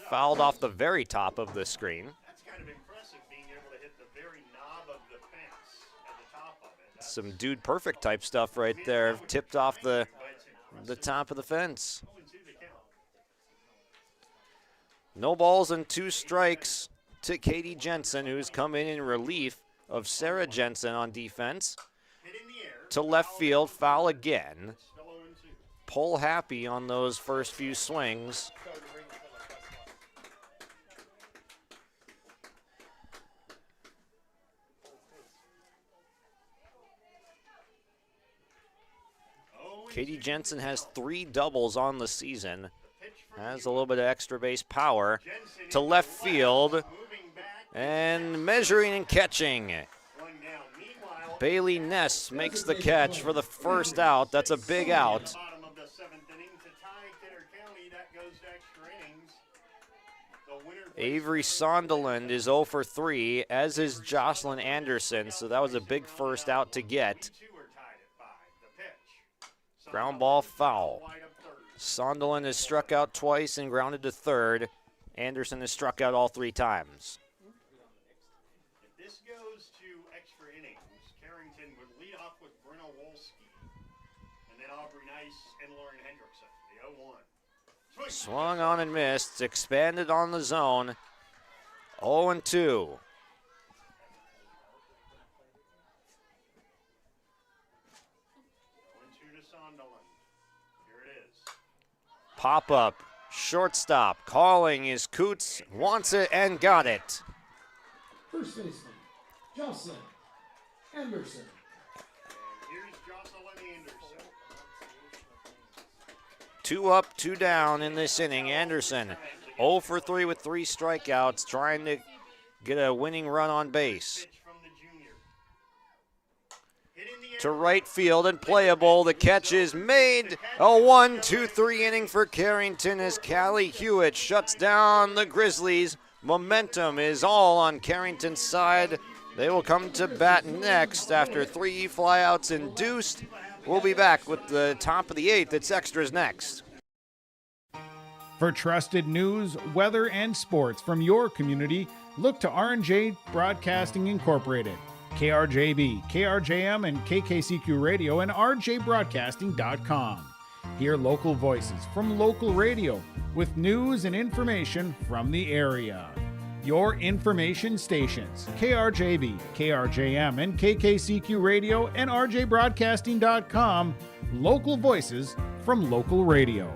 fouled off the very top of the screen. That's kind of impressive, being able to hit the very knob of the fence at the top of it. Some dude perfect type stuff right there. Tipped off the top of the fence. No balls and 2 strikes to Katie Jensen, who's come in relief of Sarah Jensen on defense. To left field, foul again. Pull happy on those first few swings. Katie Jensen has 3 doubles on the season. Has a little bit of extra base power. To left field. And measuring and catching. Bailey Ness makes the catch for the first out. That's a big out. Avery Sonderland is 0 for 3, as is Jocelyn Anderson, so that was a big first out to get. Ground ball foul. Sonderland has struck out twice and grounded to third. Anderson has struck out all 3 times. If this goes to extra innings, Carrington would lead off with Brenna Wolski, and then Aubrey Nice and Lauren Hendrickson, the 0-1. Swung on and missed. Expanded on the zone. 0-2. 0-2 to Sonderland. Here it is. Pop up. Shortstop calling is Coots, wants it and got it. First baseman, Jocelyn Anderson. Here's Jocelyn Anderson. 2 up, 2 down in this inning. Anderson 0 for 3 with 3 strikeouts, trying to get a winning run on base. To right field and playable. The catch is made. A 1-2-3 inning for Carrington as Callie Hewitt shuts down the Grizzlies. Momentum is all on Carrington's side. They will come to bat next after 3 flyouts induced. We'll be back with the top of the 8th. It's Extras next. For trusted news, weather, and sports from your community, look to R&J Broadcasting Incorporated. KRJB, KRJM, and KKCQ Radio and rjbroadcasting.com. Hear local voices from local radio with news and information from the area. Your information stations, KRJB, KRJM, and KKCQ Radio and rjbroadcasting.com. Local voices from local radio.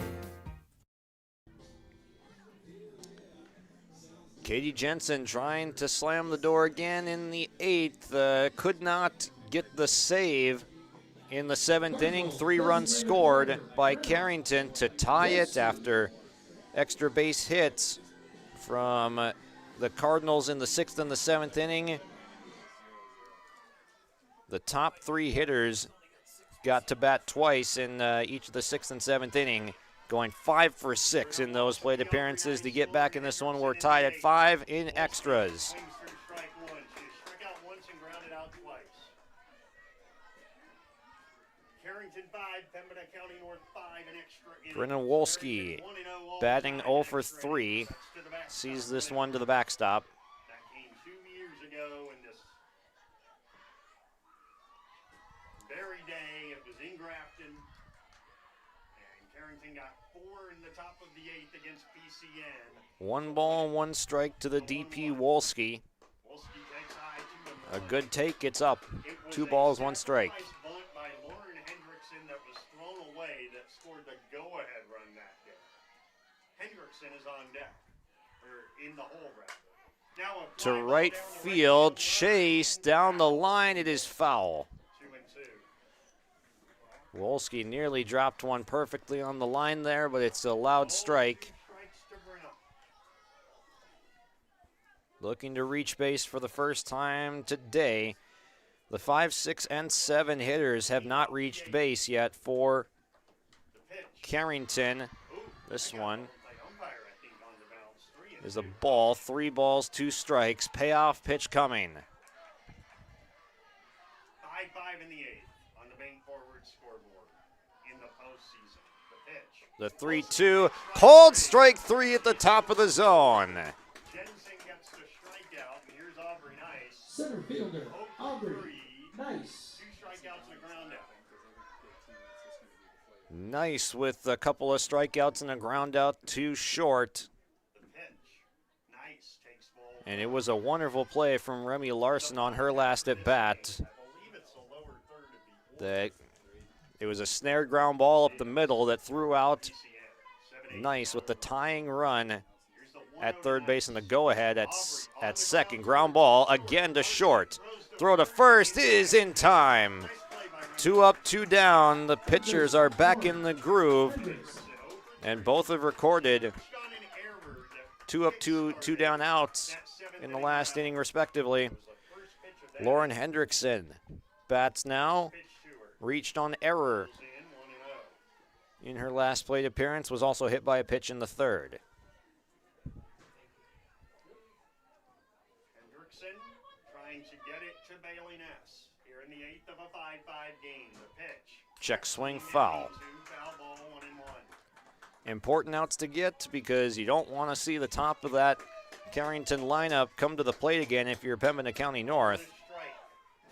Katie Jensen trying to slam the door again in the 8th. Could not get the save in the 7th inning. 3 runs scored by Carrington to tie it after extra base hits from the Cardinals in the 6th and the 7th inning. The top 3 hitters got to bat twice in each of the 6th and 7th inning, going 5 for 6 in those plate appearances to get back in this one. We're tied at 5 in extras. Carrington 5, Pembina County North 5 in extra. Brennan Wolski batting 0 for 3. Sees this one to the backstop. That came 2 years ago in this very day. It was in Grafton. And Carrington got 4 in the top of the 8th against PCN. 1 ball, 1 strike to the DP Wolski. A good take, gets up. 2 balls, 1 strike. That scored the go-ahead run that day. Hendrickson is on deck, or in the hole rather. Now to right field, Chase down the line, it is foul. 2-2. Wolski nearly dropped one perfectly on the line there, but it's a loud strike. Looking to reach base for the first time today. The 5, 6, and 7 hitters have not reached base yet for Carrington. This one is a ball. 3 balls, 2 strikes. Payoff pitch coming. 5-5 in the 8th on the main forward scoreboard in the postseason. The pitch. The 3-2. Cold strike 3 at the top of the zone. Jensen gets the strikeout, and here's Aubrey Nice. Center fielder, Aubrey Nice. 2 strikeouts and a ground out. Nice with a couple of strikeouts and a ground out too short. And it was a wonderful play from Remy Larson on her last at bat. It was a snared ground ball up the middle that threw out Nice with the tying run at third base and the go-ahead at second. Ground ball again to short. Throw to first is in time. 2 up, 2 down. The pitchers are back in the groove, and both have recorded 2 up, 2 down outs in the last inning, respectively. Lauren Hendrickson bats now, reached on error in her last plate appearance, was also hit by a pitch in the 3rd. Hendrickson trying to get it to Bailey Ness here in the 8th of a 5-5 game. The pitch. Check swing, foul. Foul ball, 1-1. Important outs to get because you don't want to see the top of that Carrington lineup come to the plate again if you're Pembina County North. Strike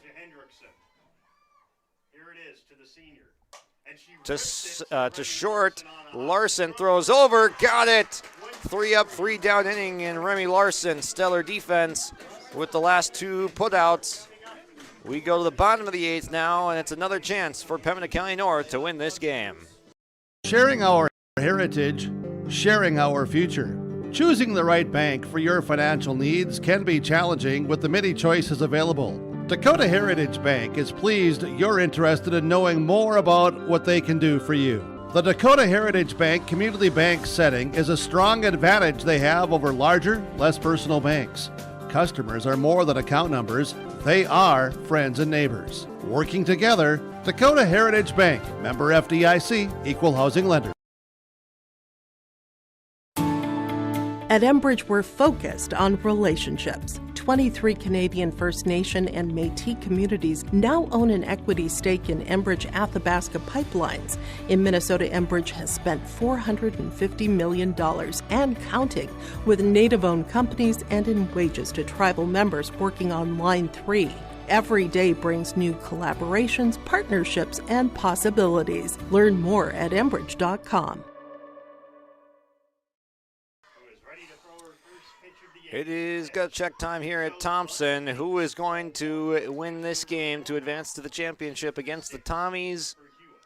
to Hendrickson. Here it is to the senior. To short, Larson throws over, got it. 3 up, 3 down inning in Remy Larson. Stellar defense with the last 2 putouts. We go to the bottom of the 8th now, and it's another chance for Pembina County North to win this game. Sharing our heritage, sharing our future. Choosing the right bank for your financial needs can be challenging with the many choices available. Dakota Heritage Bank is pleased you're interested in knowing more about what they can do for you. The Dakota Heritage Bank community bank setting is a strong advantage they have over larger, less personal banks. Customers are more than account numbers, they are friends and neighbors. Working together, Dakota Heritage Bank, member FDIC, equal housing lender. At Enbridge, we're focused on relationships. 23 Canadian First Nation and Métis communities now own an equity stake in Enbridge Athabasca Pipelines. In Minnesota, Enbridge has spent $450 million and counting with Native-owned companies and in wages to tribal members working on Line 3. Every day brings new collaborations, partnerships, and possibilities. Learn more at Enbridge.com. It is gut check time here at Thompson. Who is going to win this game to advance to the championship against the Tommies?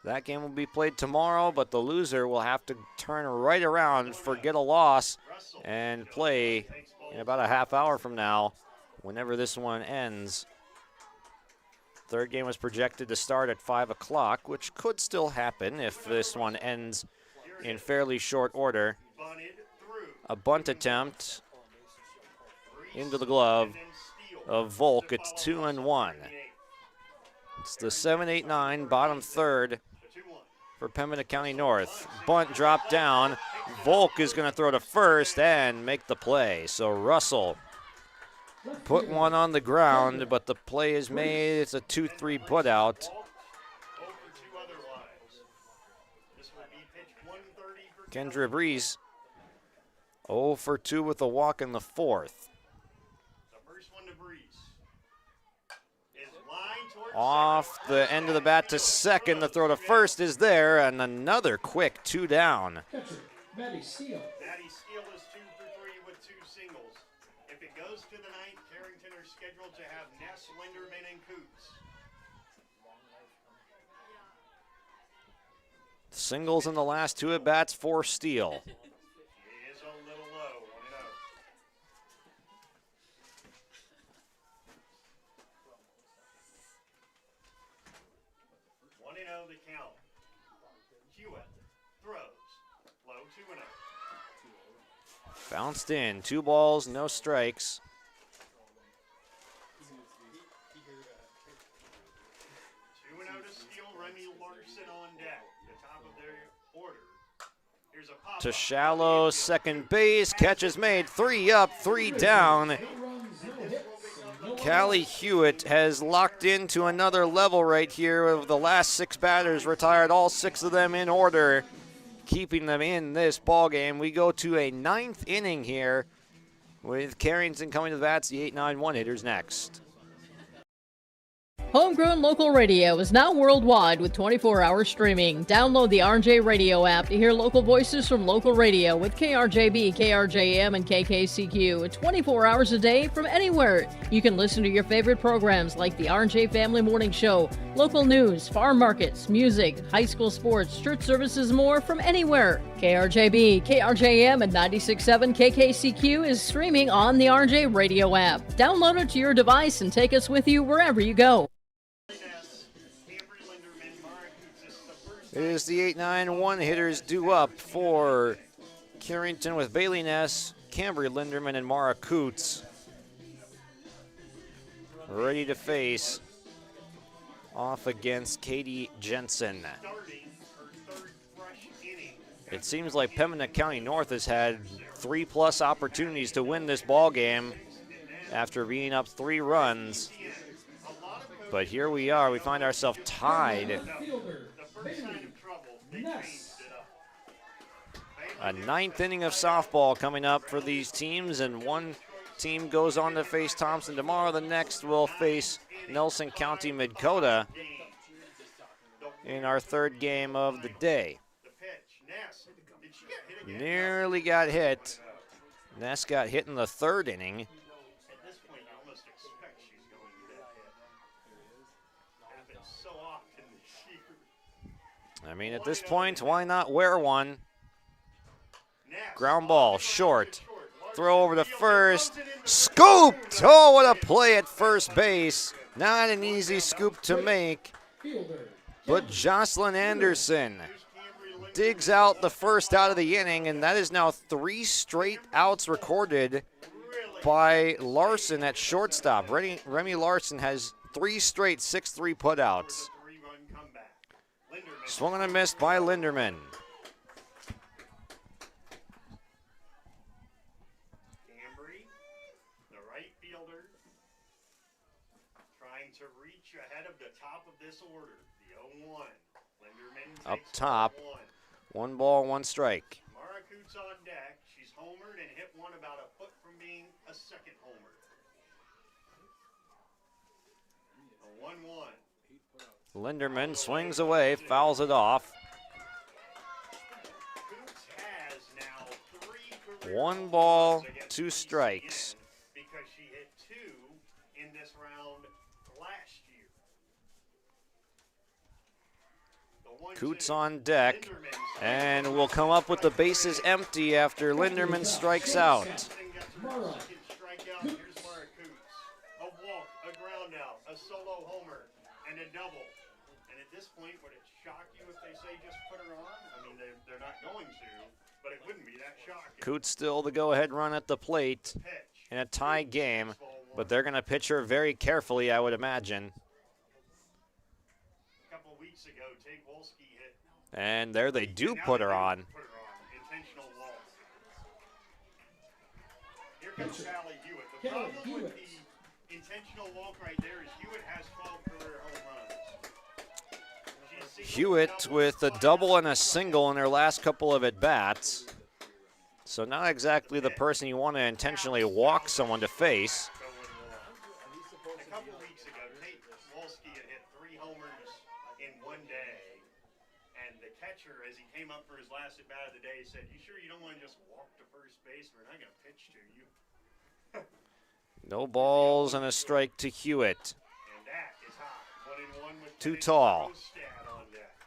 That game will be played tomorrow, but the loser will have to turn right around, forget a loss, and play in about a half hour from now, whenever this one ends. Third game was projected to start at 5 o'clock, which could still happen if this one ends in fairly short order. A bunt attempt into the glove of Volk. It's 2-1. It's the 7-8-9 bottom third for Pembina County North. Bunt dropped down. Volk is going to throw to first and make the play. So Russell put one on the ground, but the play is made. It's a 2-3 put out. Kendra Breeze 0 for 2 with a walk in the fourth. Off the end of the bat to second. The throw to first is there, and another quick 2 down. Maddie Steele is 2 for 3 with 2 singles. If it goes to the ninth, Carrington are scheduled to have Ness, Linderman, and Coots. Singles in the last 2 at-bats for Steele. The count. Hewitt throws. Low 2-0. Bounced in. 2 balls, no strikes. 2-0 to Steele. Remy Larson on deck. The top of their order. Here's a pop To shallow second base. Catch is made. 3 up, 3 down. Callie Hewitt has locked into another level right here of the last 6 batters retired, all 6 of them in order, keeping them in this ball game. We go to a 9th inning here with Carrington coming to the bats. The 8-9-1 hitters next. Homegrown local radio is now worldwide with 24-hour streaming. Download the RJ Radio app to hear local voices from local radio with KRJB, KRJM, and KKCQ 24 hours a day from anywhere. You can listen to your favorite programs like the RJ Family Morning Show, local news, farm markets, music, high school sports, church services, more from anywhere. KRJB, KRJM, and 96.7 KKCQ is streaming on the RJ Radio app. Download it to your device and take us with you wherever you go. It is the 8-9-1 hitters due up for Carrington with Bailey Ness, Cambry Linderman, and Mara Coots ready to face off against Katie Jensen. It seems like Pembina County North has had 3+ opportunities to win this ball game after being up 3 runs. But here we are. We find ourselves tied. A 9th inning of softball coming up for these teams, and one team goes on to face Thompson tomorrow. The next will face Nelson County Midkota in our 3rd game of the day. Nearly got hit. Ness got hit in the 3rd inning. I mean, at this point, why not wear one? Ground ball, short. Throw over to first. Scooped! Oh, what a play at first base. Not an easy scoop to make. But Jocelyn Anderson digs out the first out of the inning, and that is now 3 straight outs recorded by Larson at shortstop. Remy Larson has 3 straight 6-3 putouts. Swung and a miss by Linderman. The right fielder, trying to reach ahead of the top of this order. The 0-1. Linderman Up takes top. 1 ball, 1 strike. Mara Coots on deck. She's homered and hit one about a foot from being a second homer. A 1-1. Linderman swings away, fouls it off. 1 ball, 2 strikes. Because she hit 2 in this round last year. Coots on deck, and will come up with the bases empty after Linderman strikes out. Here's Mara Coots. A walk, a ground out, a solo homer, and a double. And at this point, would it shock you if they say just put her on? I mean, they're not going to, but it wouldn't be that shocking. Coots still the go-ahead run at the plate in a tie game, but they're going to pitch her very carefully, I would imagine. A couple of weeks ago, Tate Wolski hit. And there they do put her on. Intentional walk. Here comes Sally Hewitt. The problem with the intentional walk right there is Hewitt has 12 career home runs. Hewitt with a double and a single in their last couple of at-bats. So not exactly the person you want to intentionally walk someone to face. A couple of weeks ago, Tate Wolski had hit 3 homers in 1 day. And the catcher, as he came up for his last at-bat of the day, said, "You sure you don't want to just walk to first base? We're not going to pitch to you." No balls and a strike to Hewitt. And that is high. 1-1 with Too tall. Trostad on deck.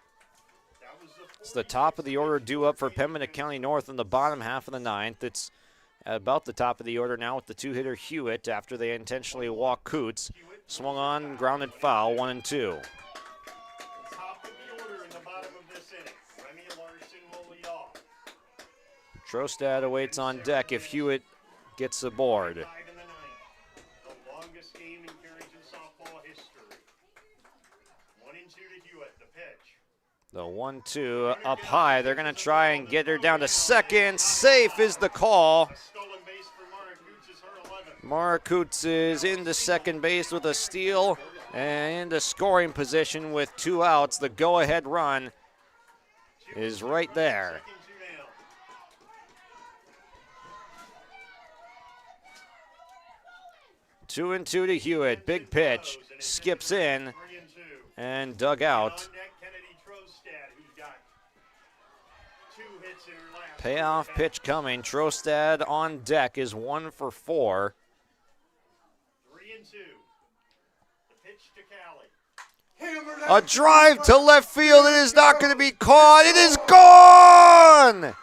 That was the It's the top of the order due up for Pembina County North in the bottom half of the 9th. It's about the top of the order now with the 2-hitter Hewitt after they intentionally walk Coots. Swung on, grounded foul, 1-2. top of the order in the bottom of this inning. Remy Larson will lead off. Trostad awaits on deck if Hewitt gets aboard. 5 in the 9th. The longest game in Carrington softball history. 1-2 to Hewitt. The pitch. The 1-2 up high. They're going to try and get her down to second. Safe is the call. Stolen base for Mara Coots is her 11th. Mara Coots is into second base with a steal and into scoring position with 2 outs. The go-ahead run is right there. 2-2 to Hewitt. Big pitch. Skips in and dug out. Payoff pitch coming. Trostad on deck is 1 for 4. 3-2. The pitch to Callie. A drive to left field. It is not going to be caught. It is gone!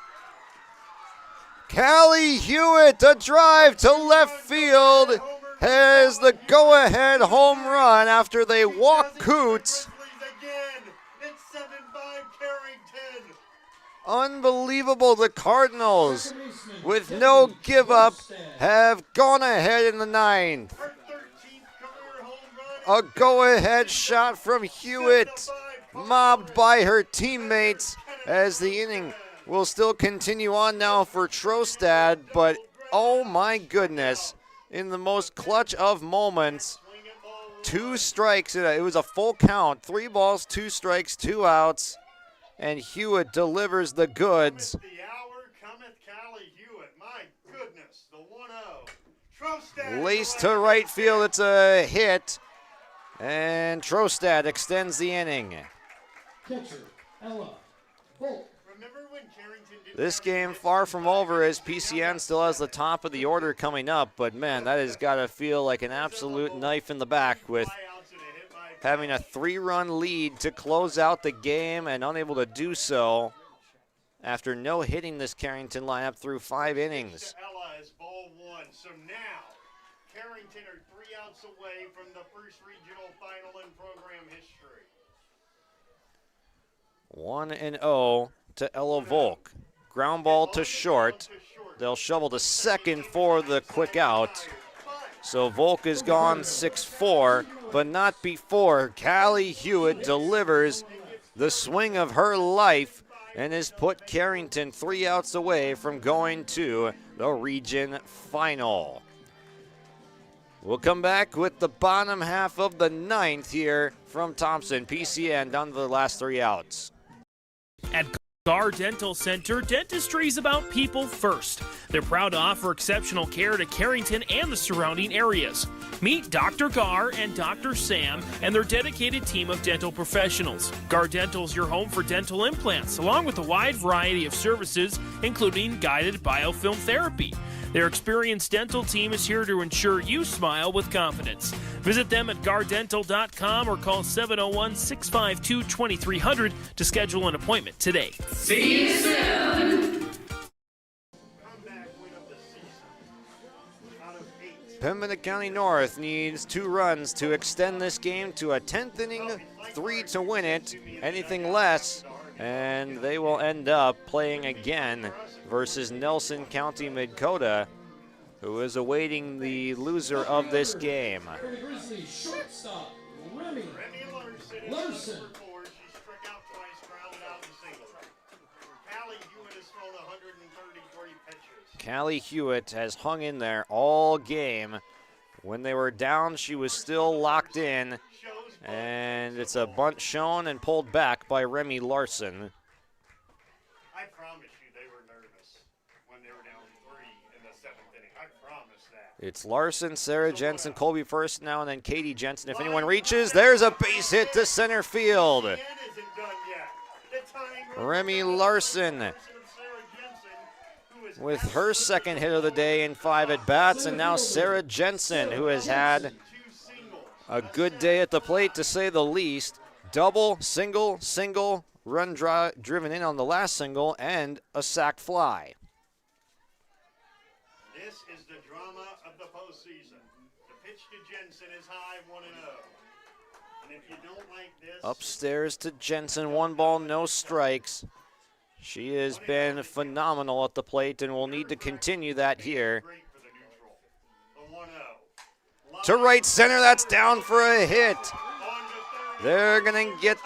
Callie Hewitt, a drive to left field, has the go-ahead home run after they walk Coots. It's 7-5 Carrington. Unbelievable. The Cardinals, with no give-up, have gone ahead in the 9th. A go-ahead shot from Hewitt, mobbed by her teammates as the inning will still continue on now for Trostad, but oh my goodness, in the most clutch of moments, 2 strikes. It was a full count. 3 balls, 2 strikes, 2 outs, and Hewitt delivers the goods. The hour cometh Callie Hewitt. My goodness, the 1-0. Trostad Lace to right field. It's a hit, and Trostad extends the inning. Catcher, Ella Volk. Remember when Carrington did This game far from over as PCN still has the top of the order coming up, but man, that has got to feel like an absolute knife in the back with having a 3-run lead to close out the game and unable to do so. after no hitting this Carrington lineup through 5 innings. Ella is ball 1. So now Carrington are 3 outs away from the first regional final in program history. 1-0 to Ella Volk. Ground ball to short. They'll shovel to second for the quick out. So Volk is gone 6-4, but not before Callie Hewitt delivers the swing of her life and has put Carrington 3 outs away from going to the region final. We'll come back with the bottom half of the 9th here from Thompson. PCN down to the last 3 outs. At Gar Dental Center, dentistry is about people first. They're proud to offer exceptional care to Carrington and the surrounding areas. Meet Dr. Gar and Dr. Sam and their dedicated team of dental professionals. Gar Dental is your home for dental implants, along with a wide variety of services, including guided biofilm therapy. Their experienced dental team is here to ensure you smile with confidence. Visit them at gardental.com or call 701-652-2300 to schedule an appointment today. See you soon. Pembina County North needs 2 runs to extend this game to a 10th inning, 3 to win it. Anything less, and they will end up playing again versus Nelson County Midkota, who is awaiting the loser of this game. Shortstop, Remy Larson. Callie Hewitt has hung in there all game. When they were down, she was still locked in. And it's a bunt shown and pulled back by Remy Larson. I promise you they were nervous when they were down 3 in the 7th inning. I promise that. It's Larson, Sarah Jensen, Colby first now, and then Katie Jensen. If anyone reaches, there's a base hit to center field. Remy Larson with her second hit of the day in 5 at-bats, and now Sarah Jensen, who has had a good day at the plate, to say the least. Double, single, single, run driven in on the last single, and a sac fly. This is the drama of the postseason. The pitch to Jensen is high, 1-0. And if you don't like this... Upstairs to Jensen, 1 ball, no strikes. She has been phenomenal at the plate and will need to continue that here. To right center, that's down for a hit. They're going to get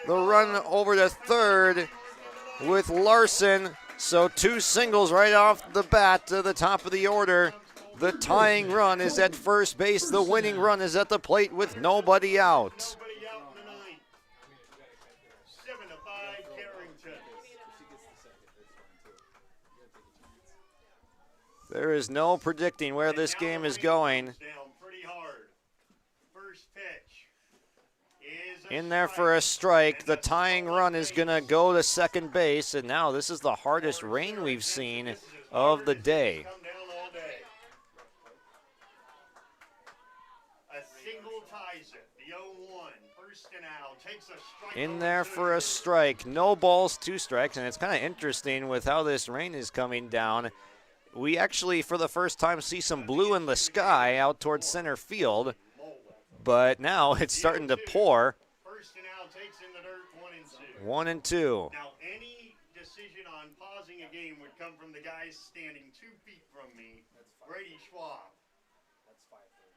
the run over to third with Larson. So 2 singles right off the bat to the top of the order. The tying run is at first base. The winning run is at the plate with nobody out. There is no predicting where this game is going. In there for a strike. The tying run is going to go to second base, and now this is the hardest rain we've seen of the day. In there for a strike. No balls, 2 strikes, and it's kind of interesting with how this rain is coming down. We actually, for the first time, see some blue in the sky out towards center field, but now it's starting to pour. 1-2. Now, any decision on pausing a game would come from the guys standing 2 feet from me, Brady Schwab,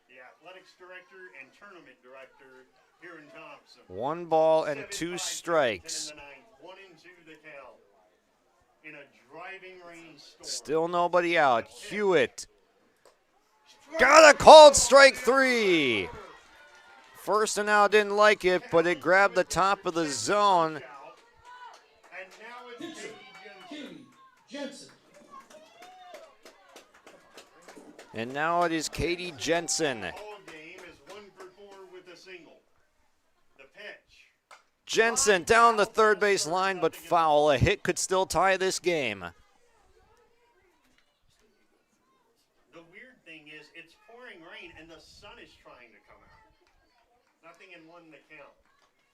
the athletics director and tournament director here in Thompson. 1 ball and 2 strikes. 1-2 the count. In a driving rainstorm. Still nobody out. Hewitt got a called strike 3. First and out, didn't like it, but it grabbed the top of the zone. And now it is Katie Jensen. Jensen down the third base line, but foul. A hit could still tie this game. The weird thing is it's pouring rain and the sun is trying to come out. Nothing in 1 to count.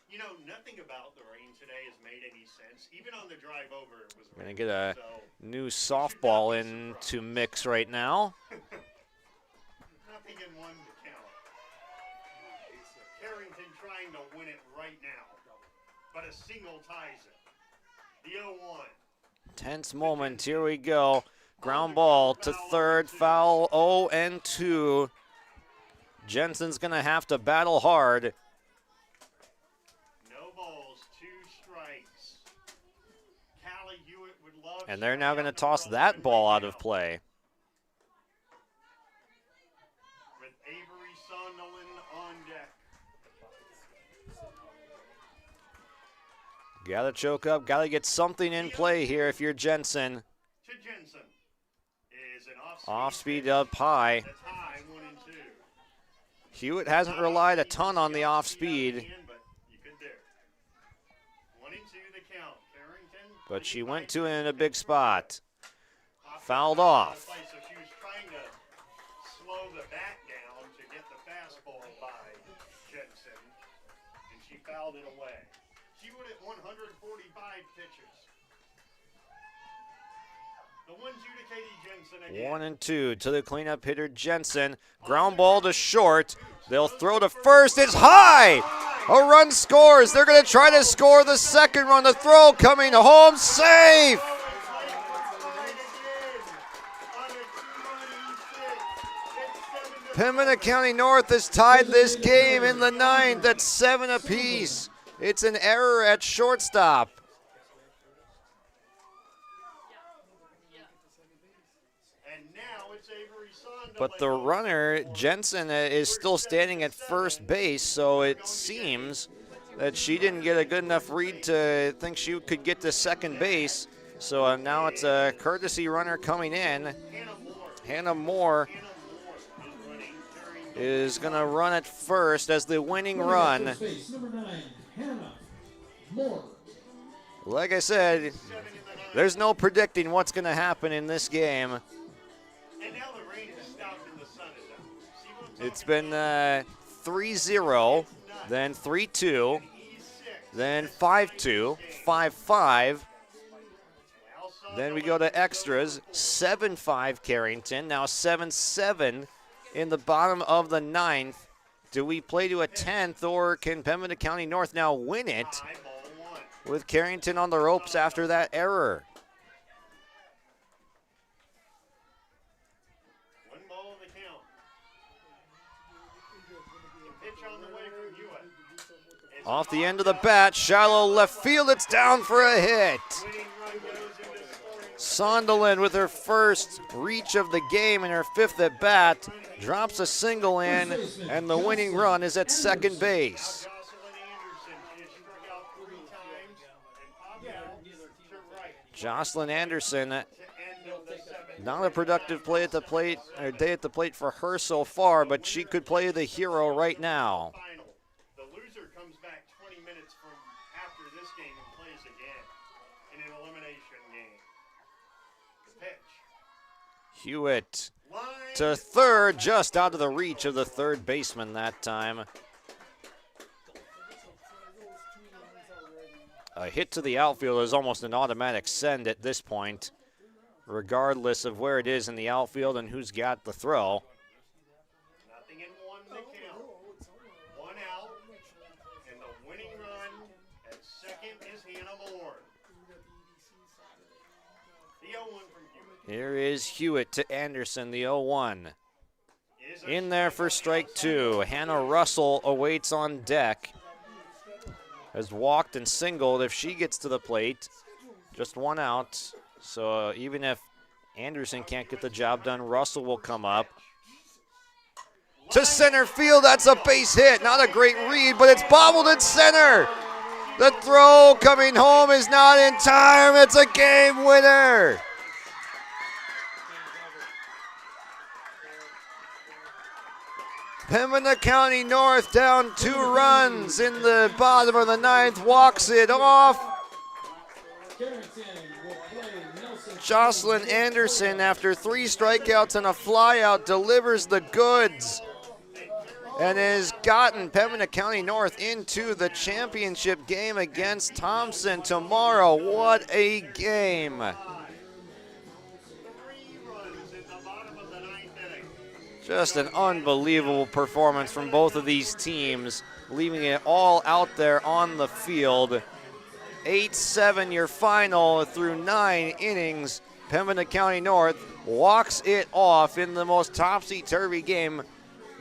You know, nothing about the rain today has made any sense. Even on the drive over, it was Going to raining. get a new softball into mix right now. Nothing in one to count. Carrington trying to win it right now, but a single ties it. The 0-1. Tense moment. Here we go. Ground ball to third. Foul 0-2. Jensen's going to have to battle hard. No balls, 2 strikes. Callie Hewitt would love. And they're now going to toss that ball out of play. With Avery Sonderland on deck. Gotta choke up, gotta get something in play here if you're Jensen. To Jensen is an Off-speed up high. That's high, 1 and 2. Hewitt hasn't relied a ton on the off-speed, But you could there. 1 and 2 the count. Carrington. but she went to it in a big spot. Fouled off. So she was trying to slow the bat down to get the fastball by Jensen, and she fouled it away. Hewitt at 145 pitches. The one due to Katie Jensen again. 1 and 2 to the cleanup hitter Jensen. Ground ball to short. They'll throw to first. It's high. A run scores. They're going to try to score the second run. The throw coming home safe. Pembina County North has tied this game in the 9th at 7 apiece. It's an error at shortstop. But the runner, Jensen, is still standing at first base, so it seems that she didn't get a good enough read to think she could get to second base. So now it's a courtesy runner coming in. Hannah Moore is going to run at first as the winning run. Like I said, there's no predicting what's going to happen in this game. It's been 3-0, then 3-2, then 5-2, 5-5. Then we go to extras, 7-5 Carrington, now 7-7 in the bottom of the 9th. Do we play to a 10th, or can Pembina County North now win it with Carrington on the ropes after that error? Off the end of the bat, shallow left field, it's down for a hit. Sonderland with her first reach of the game and her 5th at bat, drops a single in, and the winning run is at second base. Jocelyn Anderson, not a productive play at the plate, or day at the plate for her so far, but she could play the hero right now. Hewitt to third, just out of the reach of the third baseman that time. A hit to the outfield is almost an automatic send at this point, regardless of where it is in the outfield and who's got the throw. Nothing in 1 to count. 1 out, and the winning run at second is Hannah Moore. The 0-1 from Hewitt. Here is Hewitt to Anderson, the 0-1. In there for strike 2. Hannah Russell awaits on deck. Has walked and singled. If she gets to the plate, just 1 out. So even if Anderson can't get the job done, Russell will come up. To center field, that's a base hit. Not a great read, but it's bobbled at center. The throw coming home is not in time. It's a game winner. Pembina County North down 2 runs in the bottom of the 9th, walks it off. Jocelyn Anderson, after 3 strikeouts and a flyout, delivers the goods and is gotten Pembina County North into the championship game against Thompson tomorrow. What a game. Just an unbelievable performance from both of these teams, leaving it all out there on the field. 8-7 your final through 9 innings. Pembina County North walks it off in the most topsy-turvy game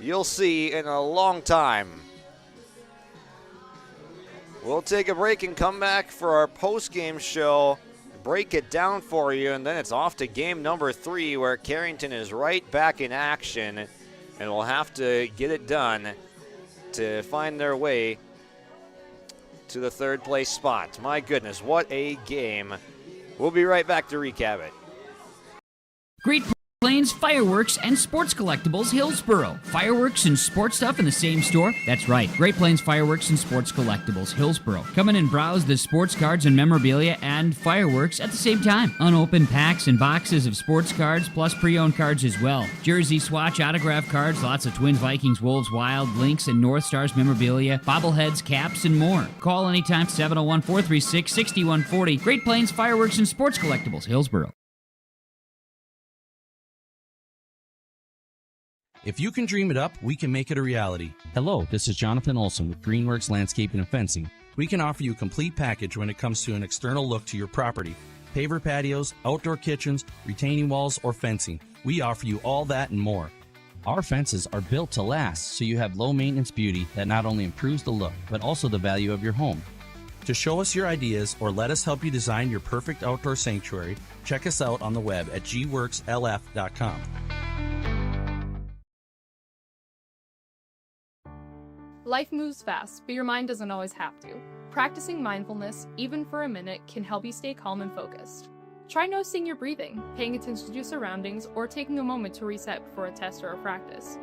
you'll see in a long time. We'll take a break and come back for our post-game show, break it down for you, and then it's off to game number 3 where Carrington is right back in action and will have to get it done to find their way to the third place spot. My goodness, what a game. We'll be right back to recap it. Great Plains Fireworks and Sports Collectibles, Hillsboro. Fireworks and sports stuff in the same store? That's right, Great Plains Fireworks and Sports Collectibles, Hillsboro. Come in and browse the sports cards and memorabilia and fireworks at the same time. Unopened packs and boxes of sports cards, plus pre-owned cards as well. Jersey, Swatch, autograph cards, lots of Twins, Vikings, Wolves, Wild, Lynx, and North Stars memorabilia, bobbleheads, caps, and more. Call anytime, 701-436-6140. Great Plains Fireworks and Sports Collectibles, Hillsboro. If you can dream it up, we can make it a reality. Hello, this is Jonathan Olson with Greenworks Landscaping and Fencing. We can offer you a complete package when it comes to an external look to your property. Paver patios, outdoor kitchens, retaining walls, or fencing. We offer you all that and more. Our fences are built to last, so you have low maintenance beauty that not only improves the look, but also the value of your home. To show us your ideas or let us help you design your perfect outdoor sanctuary, check us out on the web at gworkslf.com. Life moves fast, but your mind doesn't always have to. Practicing mindfulness, even for a minute, can help you stay calm and focused. Try noticing your breathing, paying attention to your surroundings, or taking a moment to reset before a test or a practice.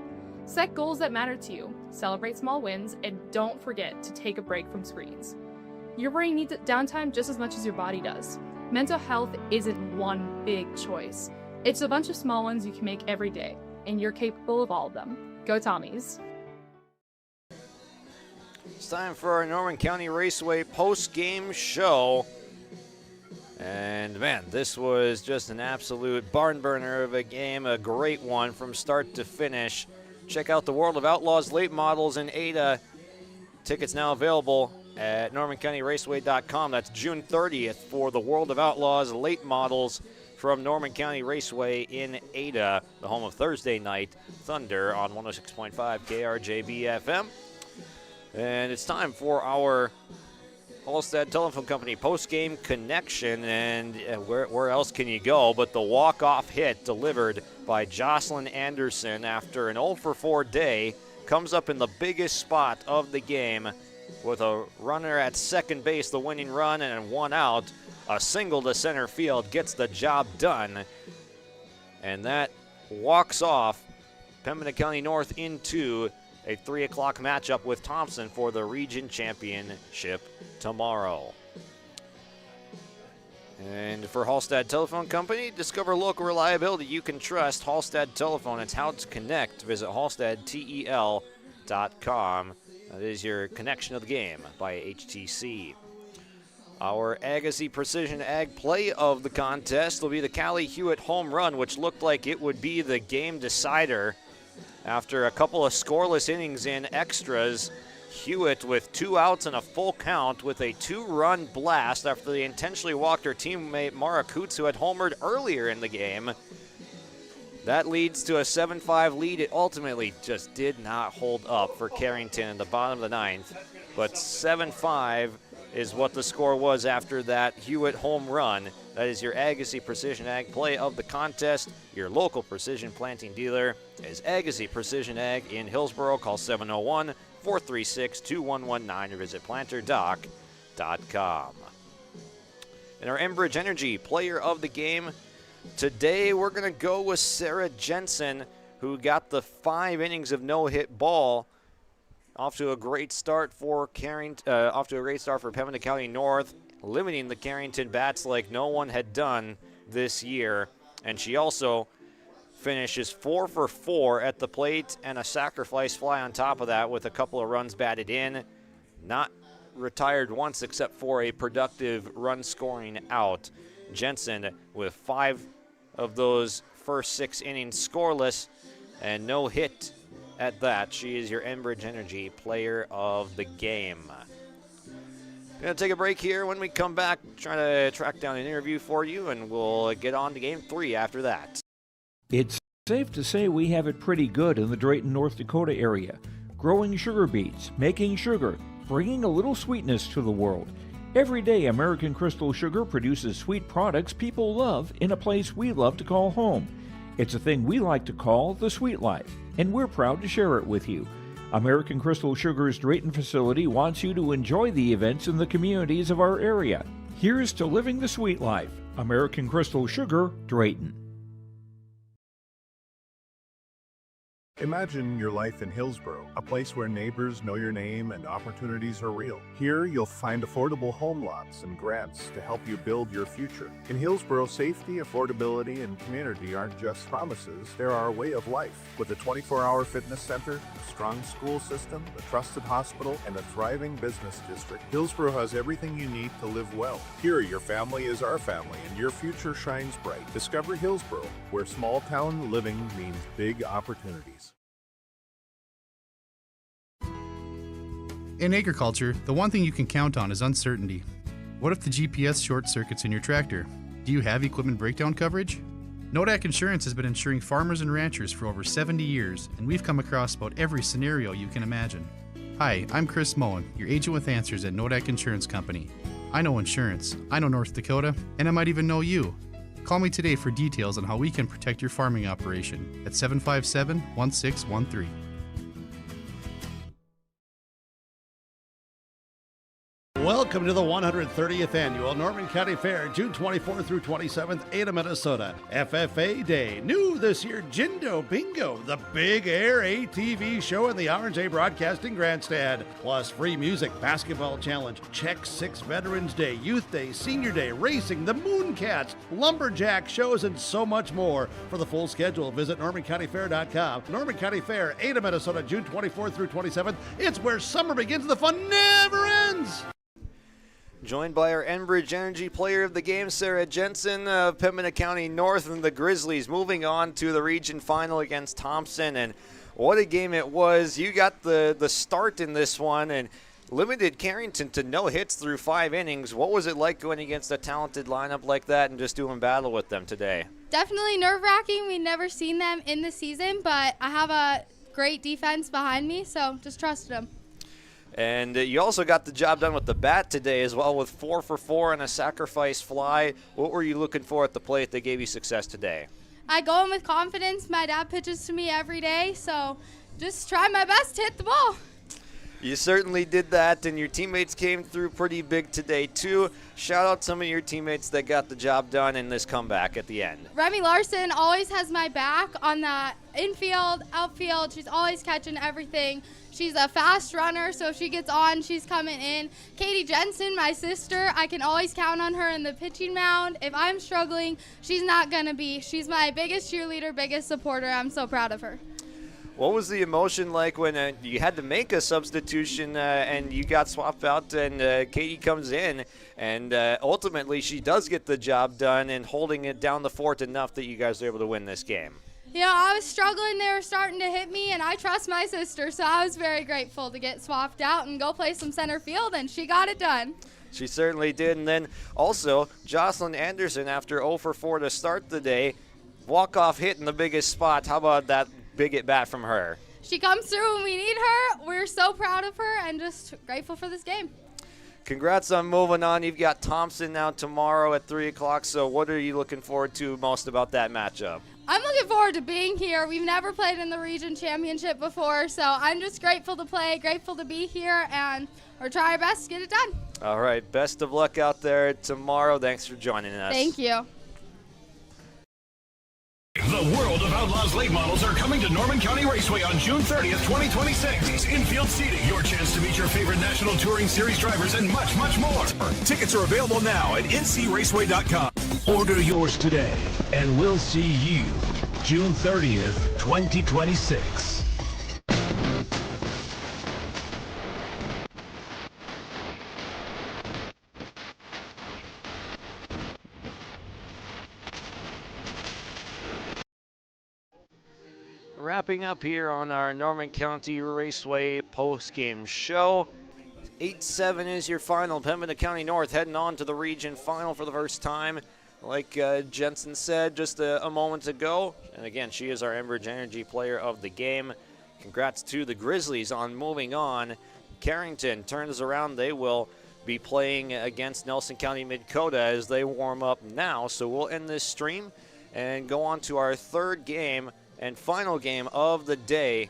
Set goals that matter to you, celebrate small wins, and don't forget to take a break from screens. Your brain needs downtime just as much as your body does. Mental health isn't one big choice. It's a bunch of small ones you can make every day, and you're capable of all of them. Go Tommies! It's time for our Norman County Raceway post-game show. And man, this was just an absolute barn burner of a game, a great one from start to finish. Check out the World of Outlaws late models in Ada. Tickets now available at normancountyraceway.com. That's June 30th for the World of Outlaws late models from Norman County Raceway in Ada, the home of Thursday Night Thunder on 106.5 KRJB FM. And it's time for our Halstead Telephone Company post-game connection, and where else can you go but the walk-off hit delivered by Jocelyn Anderson after an 0-for-4 day comes up in the biggest spot of the game with a runner at second base, the winning run, and 1 out. A single to center field gets the job done, and that walks off Pembina County North into a 3 o'clock matchup with Thompson for the region championship tomorrow. And for Halstead Telephone Company, discover local reliability you can trust. Halstead Telephone, it's how to connect. Visit halsteadtel.com. That is your connection of the game by HTC. Our Agassiz Precision Ag play of the contest will be the Callie Hewitt home run, which looked like it would be the game decider. After a couple of scoreless innings in extras, Hewitt with 2 outs and a full count with a 2-run blast after they intentionally walked her teammate Mara Coots, who had homered earlier in the game. That leads to a 7-5 lead. It ultimately just did not hold up for Carrington in the bottom of the 9th, but 7-5 is what the score was after that Hewitt home run. That is your Agassiz Precision Ag play of the contest. Your local precision planting dealer is Agassiz Precision Ag in Hillsboro. Call 701-436-2119 or visit planterdoc.com. And our Enbridge Energy player of the game today, we're going to go with Sarah Jensen, who got the 5 innings of no-hit ball. Off to a great start for Pembina County North, limiting the Carrington bats like no one had done this year. And she also finishes 4 for 4 at the plate and a sacrifice fly on top of that with a couple of runs batted in. Not retired once except for a productive run scoring out. Jensen with 5 of those first 6 innings scoreless and no hit at that. She is your Enbridge Energy player of the game. Going to take a break here. When we come back, try to track down an interview for you, and we'll get on to Game 3 after that. It's safe to say we have it pretty good in the Drayton, North Dakota area. Growing sugar beets, making sugar, bringing a little sweetness to the world. Every day, American Crystal Sugar produces sweet products people love in a place we love to call home. It's a thing we like to call the sweet life, and we're proud to share it with you. American Crystal Sugar's Drayton facility wants you to enjoy the events in the communities of our area. Here's to living the sweet life. American Crystal Sugar, Drayton. Imagine your life in Hillsborough, a place where neighbors know your name and opportunities are real. Here, you'll find affordable home lots and grants to help you build your future. In Hillsborough, safety, affordability, and community aren't just promises, they're our way of life. With a 24-hour fitness center, a strong school system, a trusted hospital, and a thriving business district, Hillsborough has everything you need to live well. Here, your family is our family, and your future shines bright. Discover Hillsborough, where small-town living means big opportunities. In agriculture, the one thing you can count on is uncertainty. What if the GPS short circuits in your tractor? Do you have equipment breakdown coverage? Nodak Insurance has been insuring farmers and ranchers for over 70 years, and we've come across about every scenario you can imagine. Hi, I'm Chris Moen, your agent with answers at Nodak Insurance Company. I know insurance, I know North Dakota, and I might even know you. Call me today for details on how we can protect your farming operation at 757-1613. Welcome to the 130th Annual Norman County Fair, June 24th through 27th, Ada, Minnesota. FFA Day. New this year, Jindo Bingo, the big air ATV show in the R&J Broadcasting Grandstand. Plus free music, basketball challenge, Check 6 Veterans Day, Youth Day, Senior Day, racing, the Mooncats, lumberjack shows, and so much more. For the full schedule, visit NormanCountyFair.com. Norman County Fair, Ada, Minnesota, June 24th through 27th. It's where summer begins, the fun never ends. Joined by our Enbridge Energy player of the game, Sarah Jensen of Pembina County North, and the Grizzlies moving on to the region final against Thompson. And what a game it was. You got the start in this one and limited Carrington to no hits through 5 innings. What was it like going against a talented lineup like that and just doing battle with them today? Definitely nerve-wracking. We've never seen them in the season, but I have a great defense behind me, so just trusted them. And you also got the job done with the bat today as well, with 4 for 4 and a sacrifice fly. What were you looking for at the plate that gave you success today? I go in with confidence. My dad pitches to me every day, so just try my best to hit the ball. You certainly did that, and your teammates came through pretty big today, too. Shout out some of your teammates that got the job done in this comeback at the end. Remy Larson always has my back on the infield, outfield. She's always catching everything. She's a fast runner, so if she gets on, she's coming in. Katie Jensen, my sister, I can always count on her in the pitching mound. If I'm struggling, she's not going to be. She's my biggest cheerleader, biggest supporter. I'm so proud of her. What was the emotion like when you had to make a substitution and you got swapped out and Katie comes in and ultimately she does get the job done and holding it down the fort enough that you guys are able to win this game? You know, I was struggling. They were starting to hit me, and I trust my sister, so I was very grateful to get swapped out and go play some center field, and she got it done. She certainly did. And then also, Jocelyn Anderson, after 0 for 4 to start the day, walk-off hit in the biggest spot. How about that big at-bat from her? She comes through when we need her. We're so proud of her and just grateful for this game. Congrats on moving on. You've got Thompson now tomorrow at 3 o'clock, so what are you looking forward to most about that matchup? I'm looking forward to being here. We've never played in the region championship before, so I'm just grateful to play, grateful to be here, and we'll try our best to get it done. All right, best of luck out there tomorrow. Thanks for joining us. Thank you. The World of Outlaws late models are coming to Norman County Raceway on June 30th, 2026. Infield seating, your chance to meet your favorite National Touring Series drivers, and much, much more. Tickets are available now at ncraceway.com. Order yours today, and we'll see you June 30th, 2026. Wrapping up here on our Norman County Raceway post-game show. 8-7 is your final. Pembina County North heading on to the region final for the first time. Like Jensen said just a moment ago. And again, she is our Enbridge Energy Player of the Game. Congrats to the Grizzlies on moving on. Carrington turns around. They will be playing against Nelson County Mid-Coda as they warm up now. So we'll end this stream and go on to our third game and final game of the day,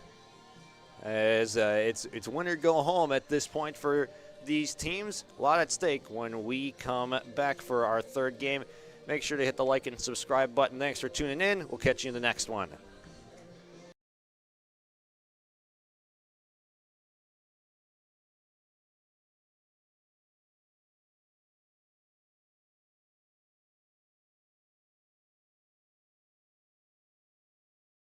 as it's win or go home at this point for these teams. A lot at stake when we come back for our third game. Make sure to hit the like and subscribe button. Thanks for tuning in. We'll catch you in the next one.